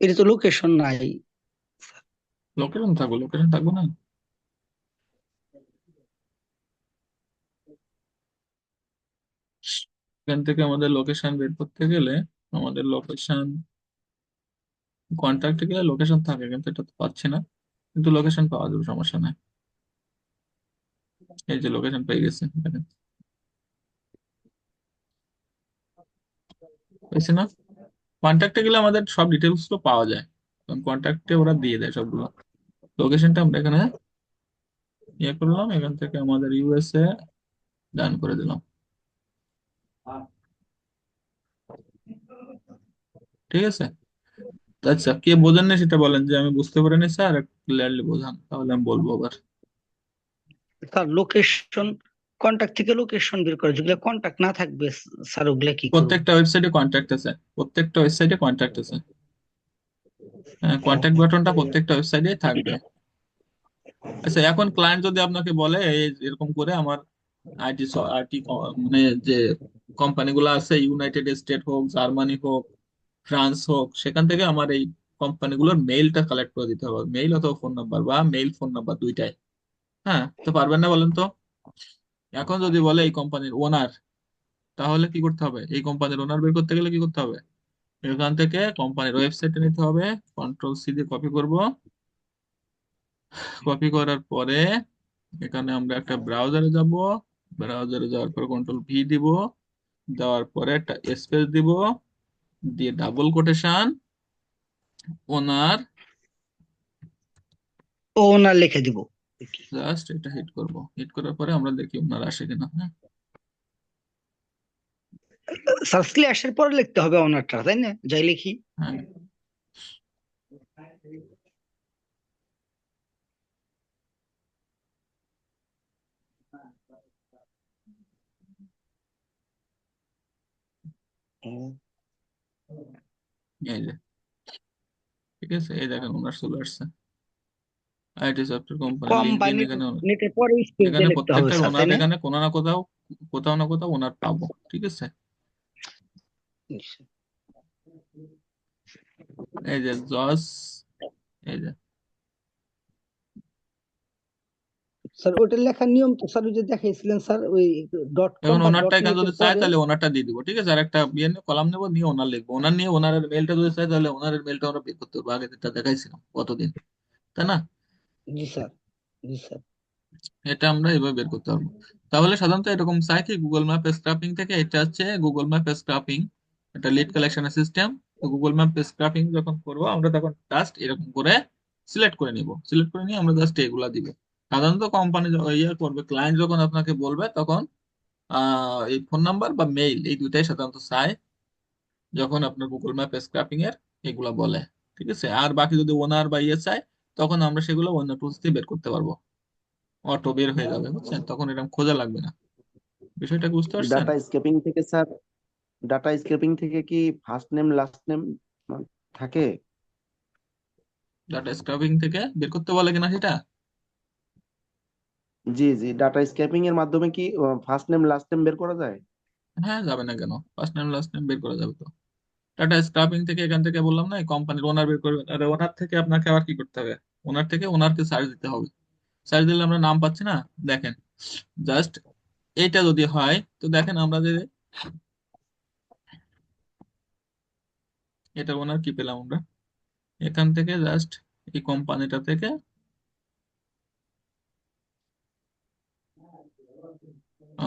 এটা তো লোকেশন নাই। লোকেশন থাকবো না। এখান থেকে আমাদের লোকেশন বের করতে গেলে, আমাদের লোকেশন কন্ট্যাক্টে গেলে লোকেশন থাকে, কিন্তু এটা তো পাচ্ছি না, কিন্তু লোকেশন পাওয়া যাবে, সমস্যা নাই। এই যে লোকেশন পেয়ে গেছে এখানে, পেয়েছি না? কন্ট্যাক্টে গেলে আমাদের সব ডিটেলস তো পাওয়া যায়, কারণ কন্ট্যাক্টে ওরা দিয়ে দেয় সবগুলো। লোকেশনটা আমরা এখানে ইয়ে করলাম, এখান থেকে আমাদের ইউএসএ ডান করে দিলাম। ঠিক আছে। আচ্ছা, কে বোঝেন না সেটা বলেন, যে আমি বুঝতে পারিনি স্যার, ক্লিয়ারলি বোঝান, তাহলে আমি বলবো আবার। স্যার লোকেশন, কন্টাক্ট থেকে লোকেশন বের করে, যেগুলো কন্টাক্ট না থাকবে স্যার ওগুলা কি করব? প্রত্যেকটা ওয়েবসাইটে কন্ট্যাক্ট আছে, প্রত্যেকটা ওয়েবসাইটে কন্ট্যাক্ট আছে। হ্যাঁ, কন্ট্যাক্ট বাটনটা প্রত্যেকটা ওয়েবসাইটে থাকবে। আচ্ছা, এখন ক্লায়েন্ট যদি আপনাকে বলে এই এরকম করে আমার আইটি আইটি মানে যে কোম্পানিগুলো আছে, ইউনাইটেড স্টেট হোক, জার্মানি হোক, ফ্রান্স হোক, সেখান থেকে আমার এই কোম্পানিগুলোর মেইলটা কালেক্ট করে দিতে হবে, মেইল অথবা ফোন নাম্বার, বা মেইল ফোন নাম্বার দুইটাই। হ্যাঁ, তো পারবেন না বলেন তো? এখন যদি বলে এই কোম্পানির ওনার, তাহলে কি করতে হবে, এই কোম্পানির ওনার বের করতে গেলে কি করতে হবে, এখান থেকে কোম্পানির ওয়েবসাইটে নিতে হবে, কন্ট্রোল সি দিয়ে কপি করব, কপি করার পরে এখানে আমরা একটা ব্রাউজারে যাব, ব্রাউজারে যাওয়ার পর কন্ট্রোল ভি দিব, দেওয়ার পরে একটা স্পেস দিব, দিয়ে ডাবল কোটেশন ওনার, ও না লিখে দিব। জাস্ট এটা হিট করব, হিট করার পরে আমরা দেখি ওনার আসে কিনা। হ্যাঁ স্যার স্ল্যাশের পরে লিখতে হবে ওনারটা, তাই না? যাই লিখি। হ্যাঁ, এই যে, ঠিক আছে, এই দেখেন ওনার চলে আসছে, IT software company LinkedIn, company এখানে নেটের পরে স্পেস এখানে দিয়ে লিখতে হবে প্রত্যেকটা স্যার, ওনার, তাই না? এখানে কোনো না কোথাও, কোথাও না কোথাও ওনার পাবো। ঠিক আছে, এই যে জস, এই যে, স্যার ওইটা লেখার নিয়ম তো স্যার ওই যে দেখাইছিলেন স্যার, ওই ডট কম এখন বা ওনারটা ডট এখানে নেটের যদি চাই পরে। তাহলে ওনারটা দিয়ে দিব। ঠিক আছে, আর একটা ইয়ে কলাম নেবো, নিয়ে ওনার লিখবো, ওনার নিয়ে ওনারের মেলটা যদি চাই তাহলে ওনারের মেলটা আমরা বের করতে পারবো, আগে যেটা দেখাইছিলাম কতদিন, তাই না? জি স্যার, জি স্যার। এটা আমরা এভাবে বের করতে পারবো। তাহলে সাধারণত এরকম চাই কি, গুগল ম্যাপ স্ক্রাপিং থেকে, এটা হচ্ছে গুগল ম্যাপ স্ক্রাপিং, এটা লিড কালেকশনের সিস্টেম। তো গুগল ম্যাপ স্ক্রাপিং যখন করবো আমরা, তখন জাস্ট এরকম করে সিলেক্ট করে নিব, সিলেক্ট করে নিয়ে আমরা জাস্ট এগুলা দিব। সাধারণত কোম্পানি ইয়ে করবে, ক্লায়েন্ট যখন আপনাকে বলবে, তখন এই ফোন নাম্বার বা মেইল, এই দুইটাই সাধারণত চায় যখন আপনার গুগল ম্যাপ স্ক্রাপিং এর এগুলা বলে। ঠিক আছে, আর বাকি যদি ওনার বা ইয়ে চায়, তখন আমরা সেগুলো অন্য টুলস দিয়ে বের করতে পারবো, অটো বের হয়ে যাবে, বুঝছেন, তখন এরকম খোঁজা লাগবে না। বিষয়টা কি বুঝতে পারছেন? ডাটা স্কেপিং থেকে স্যার, ডাটা স্কেপিং থেকে কি ফার্স্ট নেম লাস্ট নেম থাকে? ডাটা স্ক্রাপিং থেকে বের করতে বলে কিনা সেটা? জি জি, ডাটা স্কেপিং এর মাধ্যমে কি ফার্স্ট নেম লাস্ট নেম বের করা যায়? হ্যাঁ, যাবে না কেন, ফার্স্ট নেম লাস্ট নেম বের করা যাবে তো। ডাটা স্ক্রাপিং থেকে এখান থেকে বললাম না, কোম্পানির ওনার বের করবেন, আর ওনার থেকে আপনাকে আবার কি করতে হবে, ওনার থেকে ওনারকে সার্চ দিতে হবে, সার্চ দিলে আমরা নাম পাচ্ছি না। দেখেন জাস্ট এইটা যদি হয় তো দেখেন আমরা যে এটা ওনার কি পেলাম আমরা এখান থেকে জাস্ট এই কোম্পানিটা থেকে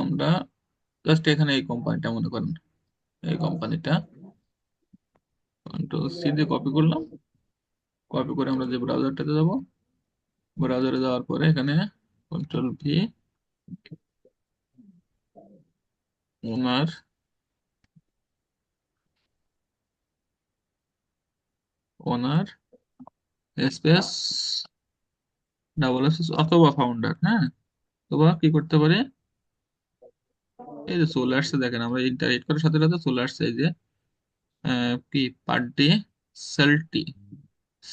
আমরা জাস্ট এখানে এই কোম্পানিটা মনে করেন এই কোম্পানিটা কন্ট্রোল সি দিয়ে কপি করলাম। কপি করে আমরা যে ব্রাউজারটাতে যাব, ব্রাউজারে যাওয়ার পরে এখানে কন্ট্রোল ভি ওনার ওনার স্পেস ডাবল এস অথবা ফাউন্ডার, হ্যাঁ, অথবা কি করতে পারে এই যে চলে আসছে দেখেন আমরা ইন্টারেক্ট করার সাথে সাথে চলে আসছে এই যে কি পার্টি সেলটি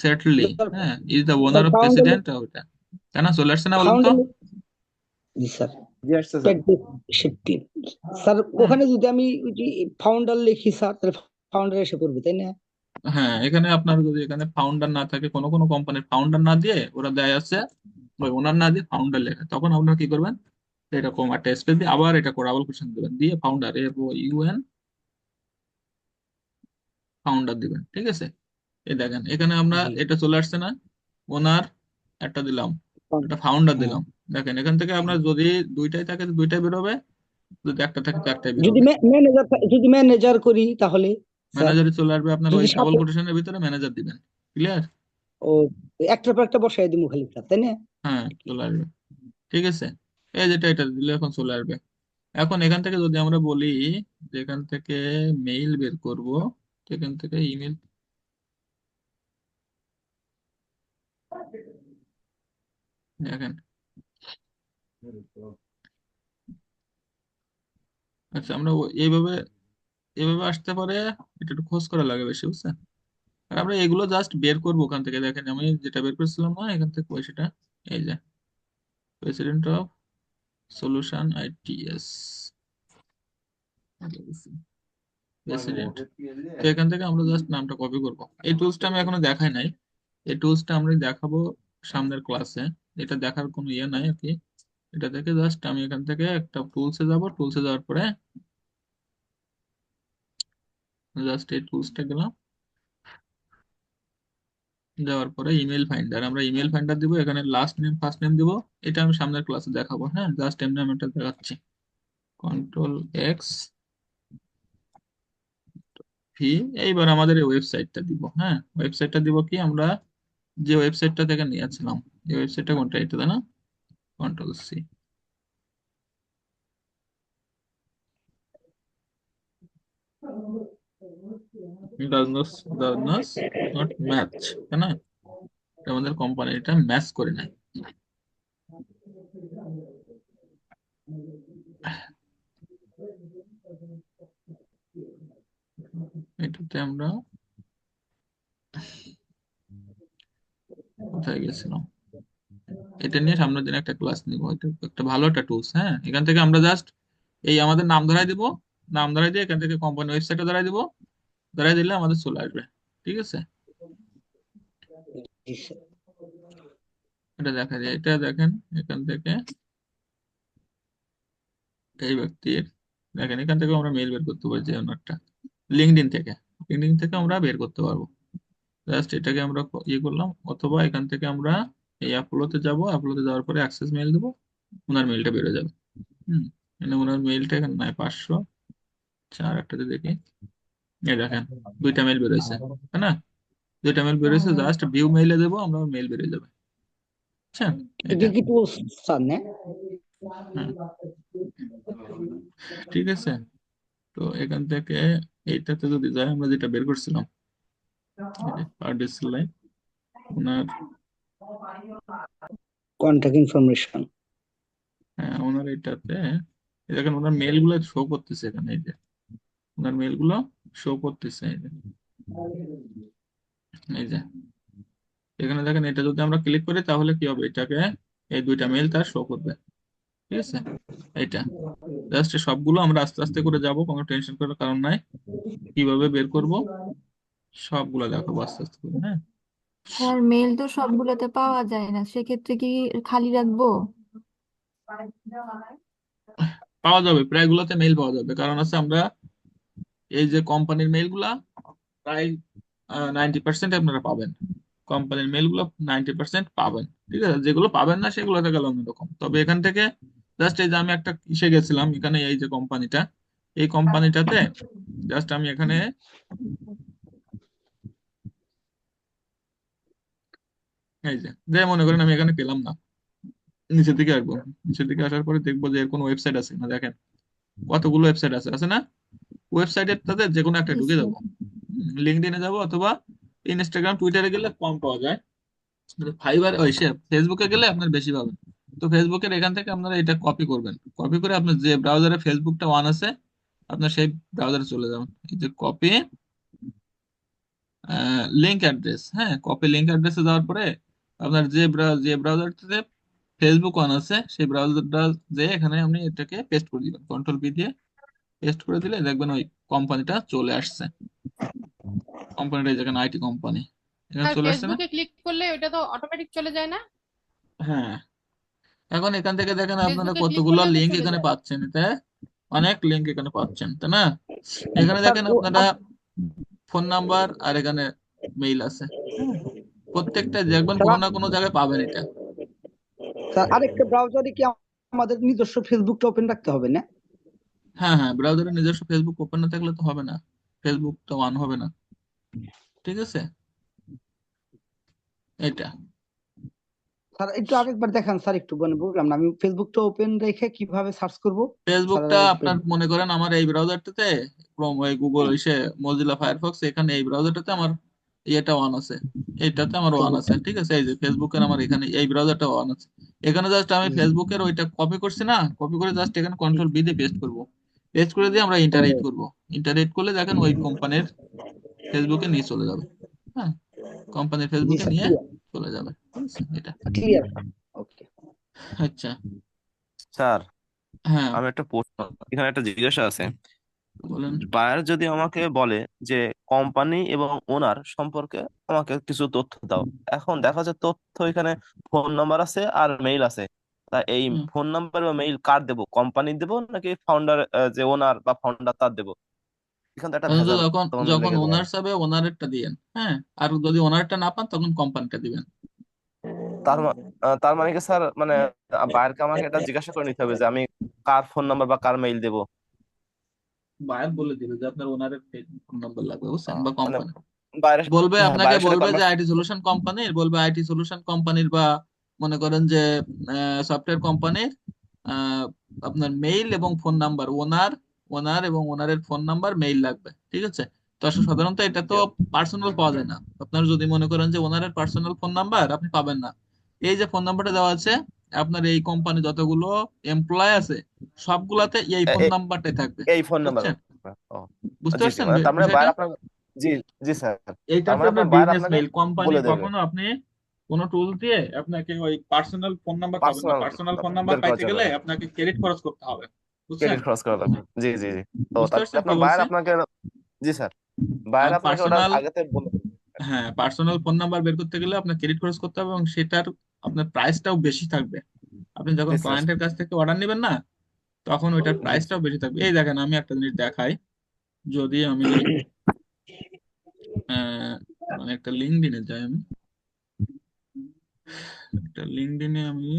সেটলি, স্যার হ্যাঁ, is the owner sir of founder president ওটা, তাই না? চলে আসছে না বলেন তো? ফাউন্ডার জি স্যার জি আসছে স্যার। সেফটি স্যার হুম, ওখানে যদি আমি ফাউন্ডার লিখি স্যার তাহলে ফাউন্ডার এসে পড়বে তাই না? হ্যাঁ, এখানে আপনার যদি এখানে ফাউন্ডার না থাকে, কোনো কোনো কোম্পানির ফাউন্ডার না দিয়ে ওরা দেয় আছে ওই ওনার না দিয়ে ফাউন্ডার লেখা, তখন আপনারা কি করবেন এরকম একটা স্পেস দিয়ে আবার এটা ডাবল কোশ্চেন দিবেন, দিয়ে ফাউন্ডার FOUN ফাউন্ডার দিবেন, ঠিক আছে? এই দেখেন এখানে আমরা জি এটা চলে আসছে না, ওনার একটা দিলাম, একটা ফাউন্ডার হ্যাঁ দিলাম। দেখেন এখান থেকে আমরা যদি দুইটাই থাকে তো দুইটাই বেরোবে, যদি একটা থাকে তো একটাই যদি বেরোবে। ম্যানেজার যদি ম্যানেজার করি তাহলে স্যার ম্যানেজারে চলে আসবে আপনার ওই যদি ডাবল সাথে কোটেশনের ভিতরে ম্যানেজার দিবেন, ক্লিয়ার? ও একটার পর একটা বসাই দিব খালি স্যার তাই না? হ্যাঁ, চলে আসবে, ঠিক আছে। এই যেটা এটা দিলে এখন চলে আসবে। এখন এখান থেকে যদি আমরা বলি যে এখান থেকে মেইল বের করব, তো এখান থেকে ইমেল, দেখেন আচ্ছা আমরা এইভাবে এইভাবে আসতে পারে, এটা একটু খোঁজ করা লাগে বেশি, বুঝছেন? আর আমরা এগুলো জাস্ট বের করবো ওখান থেকে। দেখেন আমি যেটা বের করছিলাম না এখান থেকে ওই সেটা এই যে president of solution ITS president, তো এখান থেকে আমরা জাস্ট নামটা কপি করব। এই টুলসটা আমি এখনো দেখাই নাই, এই টুলসটা আমরা দেখাবো সামনের ক্লাসে। এটা দেখার কোনো ইয়ে নাই আর কি। এটা থেকে জাস্ট আমি এখান থেকে একটা টুলসে যাব, টুলসে যাওয়ার পরে জাস্ট এই টুলসটা গেলাম, যাওয়ার পরে ইমেল ফাইন্ডার, আমরা ইমেল ফাইন্ডার দিব, এখানে লাস্ট নেম ফার্স্ট নেম দিব। এটা আমি সামনের ক্লাসে দেখাবো, হ্যাঁ, জাস্ট এমনি আমি এটা দেখাচ্ছি। Ctrl+X ভি, এইবার আমাদের এই ওয়েবসাইটটা দিব, হ্যাঁ, ওয়েবসাইটটা দিব কি আমরা যে ওয়েবসাইটটা থেকে নিয়েছিলাম, এই ওয়েবসাইটটা কোনটা, এটা তাই না? Ctrl+C, does not does not match, তাই না? এটা আমাদের কোম্পানি এটা ম্যাচ করে নাই। এটাতে আমরা কোথায় গেছিলাম, এটা নিয়ে সামনের দিন একটা ক্লাস নিব, এটা একটা ভালো একটা টুলস, হ্যাঁ। এখান থেকে আমরা জাস্ট এই আমাদের নাম ধরাই দিব, নাম ধরাই দিয়ে এখান থেকে কোম্পানি ওয়েবসাইটে ধরাই দিব, ধরাই দিলে আমাদের চলে আসবে, ঠিক আছে? জি স্যার এটা দেখা যায়, এটা দেখেন এখান থেকে এই ব্যক্তির, দেখেন এখান থেকে আমরা মেইল বের করতে পারি যে ওনারটা, লিঙ্কডইন থেকে, লিঙ্কডইন থেকে আমরা বের করতে পারবো। জাস্ট এটাকে আমরা ইয়ে করলাম, অথবা এখান থেকে আমরা এই অ্যাপোলোতে যাব, অ্যাপোলোতে যাওয়ার পরে অ্যাক্সেস মেইল দেবো, ওনার মেইলটা বেরো যাবে। হুম, এখানে ওনার মেইলটা এখানে নাই 504, একটাতে দেখি, এই দেখেন দুইটা মেইল বেরোয়েছে, তাই না? দুইটা মেইল বেরোয়েছে, জাস্ট ভিউ মেইলে দেবো, আমরা মেইল বেরিয়ে যাবে, বুঝছেন? এটা এটা, কি টুল স্যার না? হ্যাঁ, ঠিক আছে। তো এখান থেকে এইটাতে যদি যাই, আমরা যেটা বের করছিলাম পার্টিসিলাই ওনার, কন্টাক্ট ইনফরমেশন হ্যাঁ ওনার এটাতে এই দেখেন ওনার মেইল গুলো শো করতেছে এখানে, এই যে ওনার মেইল গুলো শো করতেছে, এই যে এই যে এখানে দেখেন, এটা যদি আমরা ক্লিক করি তাহলে কি হবে, এটাকে এই দুইটা মেইল তার শো করবে, ঠিক আছে? এইটা জাস্ট সবগুলো আমরা আস্তে আস্তে করে যাব, কোনো টেনশন করার কারণ নাই। কিভাবে বের করব সবগুলো দেখাবো আস্তে আস্তে করে, হ্যাঁ। স্যার মেল তো সবগুলোতে পাওয়া যায় না, সেক্ষেত্রে কি খালি রাখবো? পাওয়া যাবে, প্রায়গুলোতে মেইল পাওয়া যাবে, কারণ আছে আমরা এই যে কোম্পানির মেইলগুলা প্রায় 90% আপনারা পাবেন। কোম্পানির মেইলগুলো 90% পাবেন। ঠিক আছে, যেগুলো পাবেন না সেগুলোতে গেল অন্যরকম। তবে এখান থেকে জাস্ট এই যে আমি একটা কিসে গেছিলাম, এখানে এই যে কোম্পানিটা, এই কোম্পানিটাতে জাস্ট আমি এখানে এই যে মনে করেন আমি এখানে পেলাম না, নিচের দিকে আসবো। নিচের দিকে আসার পরে দেখবো যে এর কোনো ওয়েবসাইট আছে না। দেখেন কতগুলো ওয়েবসাইট আছে, আছে না? ওয়েবসাইটের তাদের যে কোনো একটা জি ঢুকে স্যার। যাবো, লিঙ্কডইনে যাবো অথবা ইনস্টাগ্রাম টুইটারে গেলে কম পাওয়া যায়। ফাইবার ওই সে ফেসবুকে গেলে আপনার বেশি পাবেন। তো ফেসবুকের এখান থেকে আপনারা এটা কপি করবেন, কপি করে আপনার যে ব্রাউজারে ফেসবুকটা অন আছে আপনার সেই ব্রাউজারে চলে যাবেন। এই যে কপি লিংক অ্যাড্রেস, হ্যাঁ কপি লিংক অ্যাড্রেসে যাওয়ার পরে আপনার যে ব্রাউজারটাতে ফেসবুক অন আছে সেই ব্রাউজারটা যে এখানে আপনি এটাকে পেস্ট করে দিবেন, কন্ট্রোল পি দিয়ে পেস্ট করে দিলে দেখবেন ওই কোম্পানিটা চলে আসছে। কোম্পানিটা যেখানে আইটি কোম্পানি, এখানে আর চলে আসছে না? ফেসবুকে ক্লিক করলে ওটা তো অটোমেটিক চলে যায় না? হ্যাঁ, এখন এখান থেকে দেখেন আপনারা ফেসবুকে ক্লিক কতগুলো করলে তো লিঙ্ক চলে এখানে যায়। পাচ্ছেন, এতে অনেক লিঙ্ক এখানে পাচ্ছেন, তাই না? এখানে স্যার দেখেন আপনারা ফোন নাম্বার আর এখানে মেইল আছে। হ্যাঁ, প্রত্যেকটা দেখবেন কোনো স্যার না কোনো জায়গায় পাবেন এটা। স্যার আরেকটা ব্রাউজারে কি আমাদের নিজস্ব ফেসবুকটা ওপেন রাখতে হবে না? হ্যাঁ হ্যাঁ, ব্রাউজারে নিজস্ব ফেসবুক ওপেন না থাকলে তো হবে না, ফেসবুক তো অন হবে না। ঠিক আছে, এটা স্যার একটু আরেকবার দেখান স্যার, একটু মানে বুঝলাম না, আমি ফেসবুকটা ওপেন রেখে কিভাবে সার্চ করব? স্যার ফেসবুকটা আপনার মনে করেন আমার এই ব্রাউজারটাতে ক্রোম ওই গুগল ইসে মজিলা ফায়ারফক্স, এখানে এই ব্রাউজারটাতে আমার ইয়েটা অন আছে, এইটাতে আমার অন আছে। ঠিক আছে, এই যে ফেসবুকের আমার এখানে এই ব্রাউজারটা অন আছে। এখানে জাস্ট আমি ফেসবুকের ওইটা কপি করছি না, কপি করে জাস্ট এখানে কন্ট্রোল বি দিয়ে পেস্ট করব। পেস্ট করে দিয়ে আমরা ইন্টারেক্ট করব। ইন্টারেক্ট করলে দেখেন ওই কোম্পানির ফেসবুকে নিয়ে চলে যাবে। হ্যাঁ, কোম্পানির জি ফেসবুকে স্যার, নিয়ে ক্লিয়ার চলে যাবে। বুঝছেন এটা? ক্লিয়ার। ওকে আচ্ছা, স্যার হ্যাঁ আমি একটা প্রশ্ন, এখানে একটা জিজ্ঞাসা আছে। বলেন। বায়ার যদি আমাকে বলে যে কোম্পানি এবং ওনার সম্পর্কে আমাকে কিছু তথ্য দাও, এখন দেখা যায় তথ্য এখানে ফোন নাম্বার আছে আর মেইল আছে, তা এই হুম। ফোন নাম্বার বা মেইল কার দেবো, কোম্পানির দেবো নাকি ফাউন্ডার, যে ওনার বা ফাউন্ডার তার দেবো? এখানে তো একটা অথচ ভেজাল যখন তখন যখন লেগে যায়। ওনার চাবে ওনারেরটা দিয়েন, হ্যাঁ, আর যদি ওনারটা না পান তখন কোম্পানিটা দিবেন। তার মানে কি স্যার, মানে বায়ারকে আমাকে এটা জিজ্ঞাসা করে নিতে হবে যে আমি কার ফোন নাম্বার বা কার মেইল দেবো? বায়ার বলে দিবে যে আপনার ওনারের ফোন নাম্বার লাগবে, বুঝছেন, বা মানে কোম্পানি বাইরের, বলবে, হ্যাঁ আপনাকে বাইরের সাথে বলবে যে কনভার্স। আইটি সলিউশন কোম্পানির, বলবে আইটি সলিউশন কোম্পানির বা মনে করেন যে সফটওয়্যার কোম্পানির আপনার মেইল এবং ফোন নাম্বার, ওনার ওনার এবং ওনারের ফোন নাম্বার মেইল লাগবে। ঠিক আছে, তো আসলে সাধারণত এটা তো পার্সোনাল পাওয়া যায় না। আপনার যদি মনে করেন যে ওনারের পার্সোনাল ফোন নাম্বার আপনি পাবেন না। এই যে ফোন নাম্বারটা দেওয়া আছে, আপনার এই কোম্পানি যতগুলো এমপ্লয় আছে সবগুলাতে এই ফোন নাম্বারটাই থাকবে। এই ফোন নাম্বার। বুঝছেন? ও, বুঝতে জি জি, পারছেন মানে তার মানে বিষয়টা? বায়ার আপনার, জি জি স্যার, এইটা তার হচ্ছে মানে আপনার আপনার বায়ার বিজনেস আপনাকে মেইল। কোম্পানি বলে দেবে কখনো আপনি কোনো টুল দিয়ে আপনাকে ওই পার্সোনাল ফোন নাম্বার পাবেন না। পার্সোনাল পার্সোনাল ফোন নাম্বার বের করার পাইতে জন্য, গেলে আপনাকে ক্রেডিট খরচ করতে হবে। বুঝছেন? ক্রেডিট খরচ করা লাগবে। জি জি জি, তো বুঝতে তাহলে পারছেন কি আপনার বায়ার বলছি? আপনাকে, জি স্যার, বায়ার আর আপনাকে ওটা পার্সোনাল, আগেতে বলে দেবে। হ্যাঁ পার্সোনাল ফোন নাম্বার বের করতে গেলে আপনার ক্রেডিট খরচ করতে হবে এবং সেটার আপনার প্রাইসটাও বেশি থাকবে। আপনি যখন জি স্যার। ক্লায়েন্টের কাছ থেকে অর্ডার নেবেন না, তখন ওইটার জি প্রাইসটাও বেশি থাকবে। এই দেখেন আমি একটা জিনিস দেখাই, যদি আমি মানে একটা লিঙ্কডইনে যাই, আমি একটা লিঙ্কডইনে আমি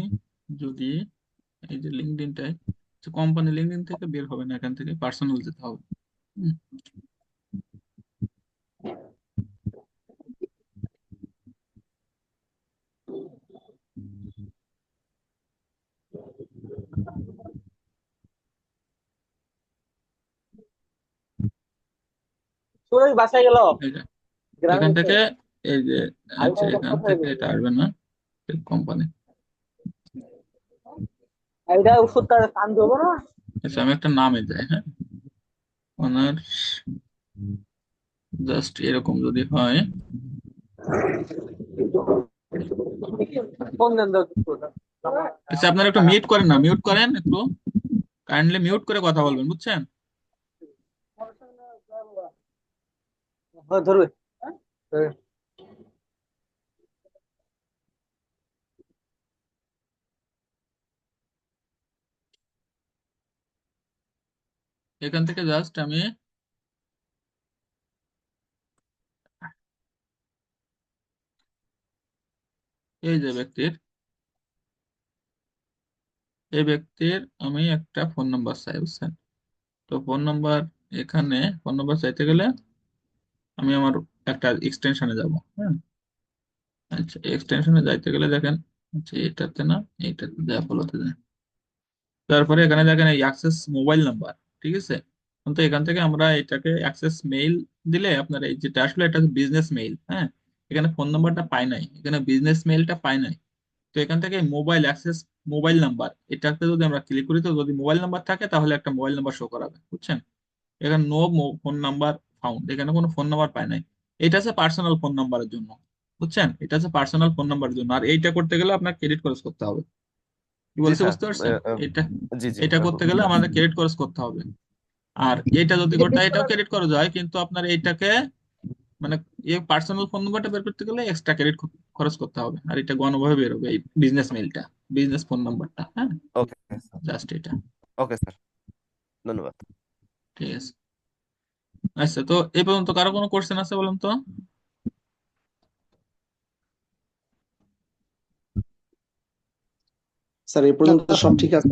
যদি এই যে লিঙ্কডইনটাই, কোম্পানি লিঙ্কডইন থেকে বের হবে না, এখান থেকে পার্সোনাল যেতে হবে। হুম। বাসায় গেল এই যে গ্রামে এখান গেছে। থেকে এই যে, আচ্ছা এখান থেকে এটা আসবে না, কোম্পানি। এটা ওষুধটা কান দেবো না? আচ্ছা আমি একটা নামে যাই, হ্যাঁ, ওনার জাস্ট এরকম যদি হয়, ফোন দেন দাও। আচ্ছা আপনারা একটু মিউট করেন না, মিউট করেন একটু, কাইন্ডলি মিউট করে কথা বলবেন, বুঝছেন? ধরবে। এখান থেকে জাস্ট আমি এই যে ব্যক্তির আমি একটা ফোন নাম্বার চাই, বুঝছেন? তো ফোন নাম্বার, এখানে ফোন নাম্বার চাইতে গেলে আমি আমার একটা এক্সটেনশনে যাব। হ্যাঁ, আচ্ছা, এক্সটেনশনে যাইতে গেলে দেখেন, আচ্ছা এটাতে না, এইটাতে দেয়া ফলোতে যায়। তারপরে এখানে দেখেন এই অ্যাক্সেস মোবাইল নাম্বার, ঠিক আছে? তো এখান থেকে আমরা এটাকে অ্যাক্সেস মেইল দিলে আপনার এই যেটা আসলে এটা বিজনেস মেইল, হ্যাঁ, এখানে ফোন নাম্বারটা পাই নাই, এখানে বিজনেস মেইলটা পাই নাই। তো এখান থেকে মোবাইল অ্যাক্সেস মোবাইল নাম্বার, এটাতে যদি আমরা ক্লিক করি, তো যদি মোবাইল নাম্বার থাকে তাহলে একটা মোবাইল নাম্বার শো করাবে, বুঝছেন? এখানে নো ফোন নাম্বার ফাউন্ড, এখানে কোনো ফোন নাম্বার পাই নাই। এটা হচ্ছে পার্সোনাল ফোন নাম্বারের জন্য, বুঝছেন? এটা হচ্ছে পার্সোনাল ফোন নাম্বারের জন্য। আর এইটা করতে গেলে আপনার ক্রেডিট খরচ করতে হবে। কি জি বলতে স্যার, বুঝতে পারছেন? এটা জি জি এটা করতে গেলে আমাদের ক্রেডিট খরচ করতে হবে। আর এটা যদি করতে হয়, এটাও ক্রেডিট খরচ হয়, কিন্তু আপনার এইটাকে মানে এই পার্সোনাল ফোন নাম্বারটা বের করতে গেলে এক্সট্রা ক্রেডিট খরচ করতে হবে। আর এটা গণভাবে বের হবে এই বিজনেস মেইলটা, বিজনেস ফোন নাম্বারটা। হ্যাঁ, ওকে স্যার, জাস্ট এটা। ওকে স্যার, ধন্যবাদ। ঠিক আছে। আচ্ছা, তো এই পর্যন্ত কারো কোনো কোশ্চেন আছে বলেন তো? স্যার এই পর্যন্ত সব ঠিক আছে।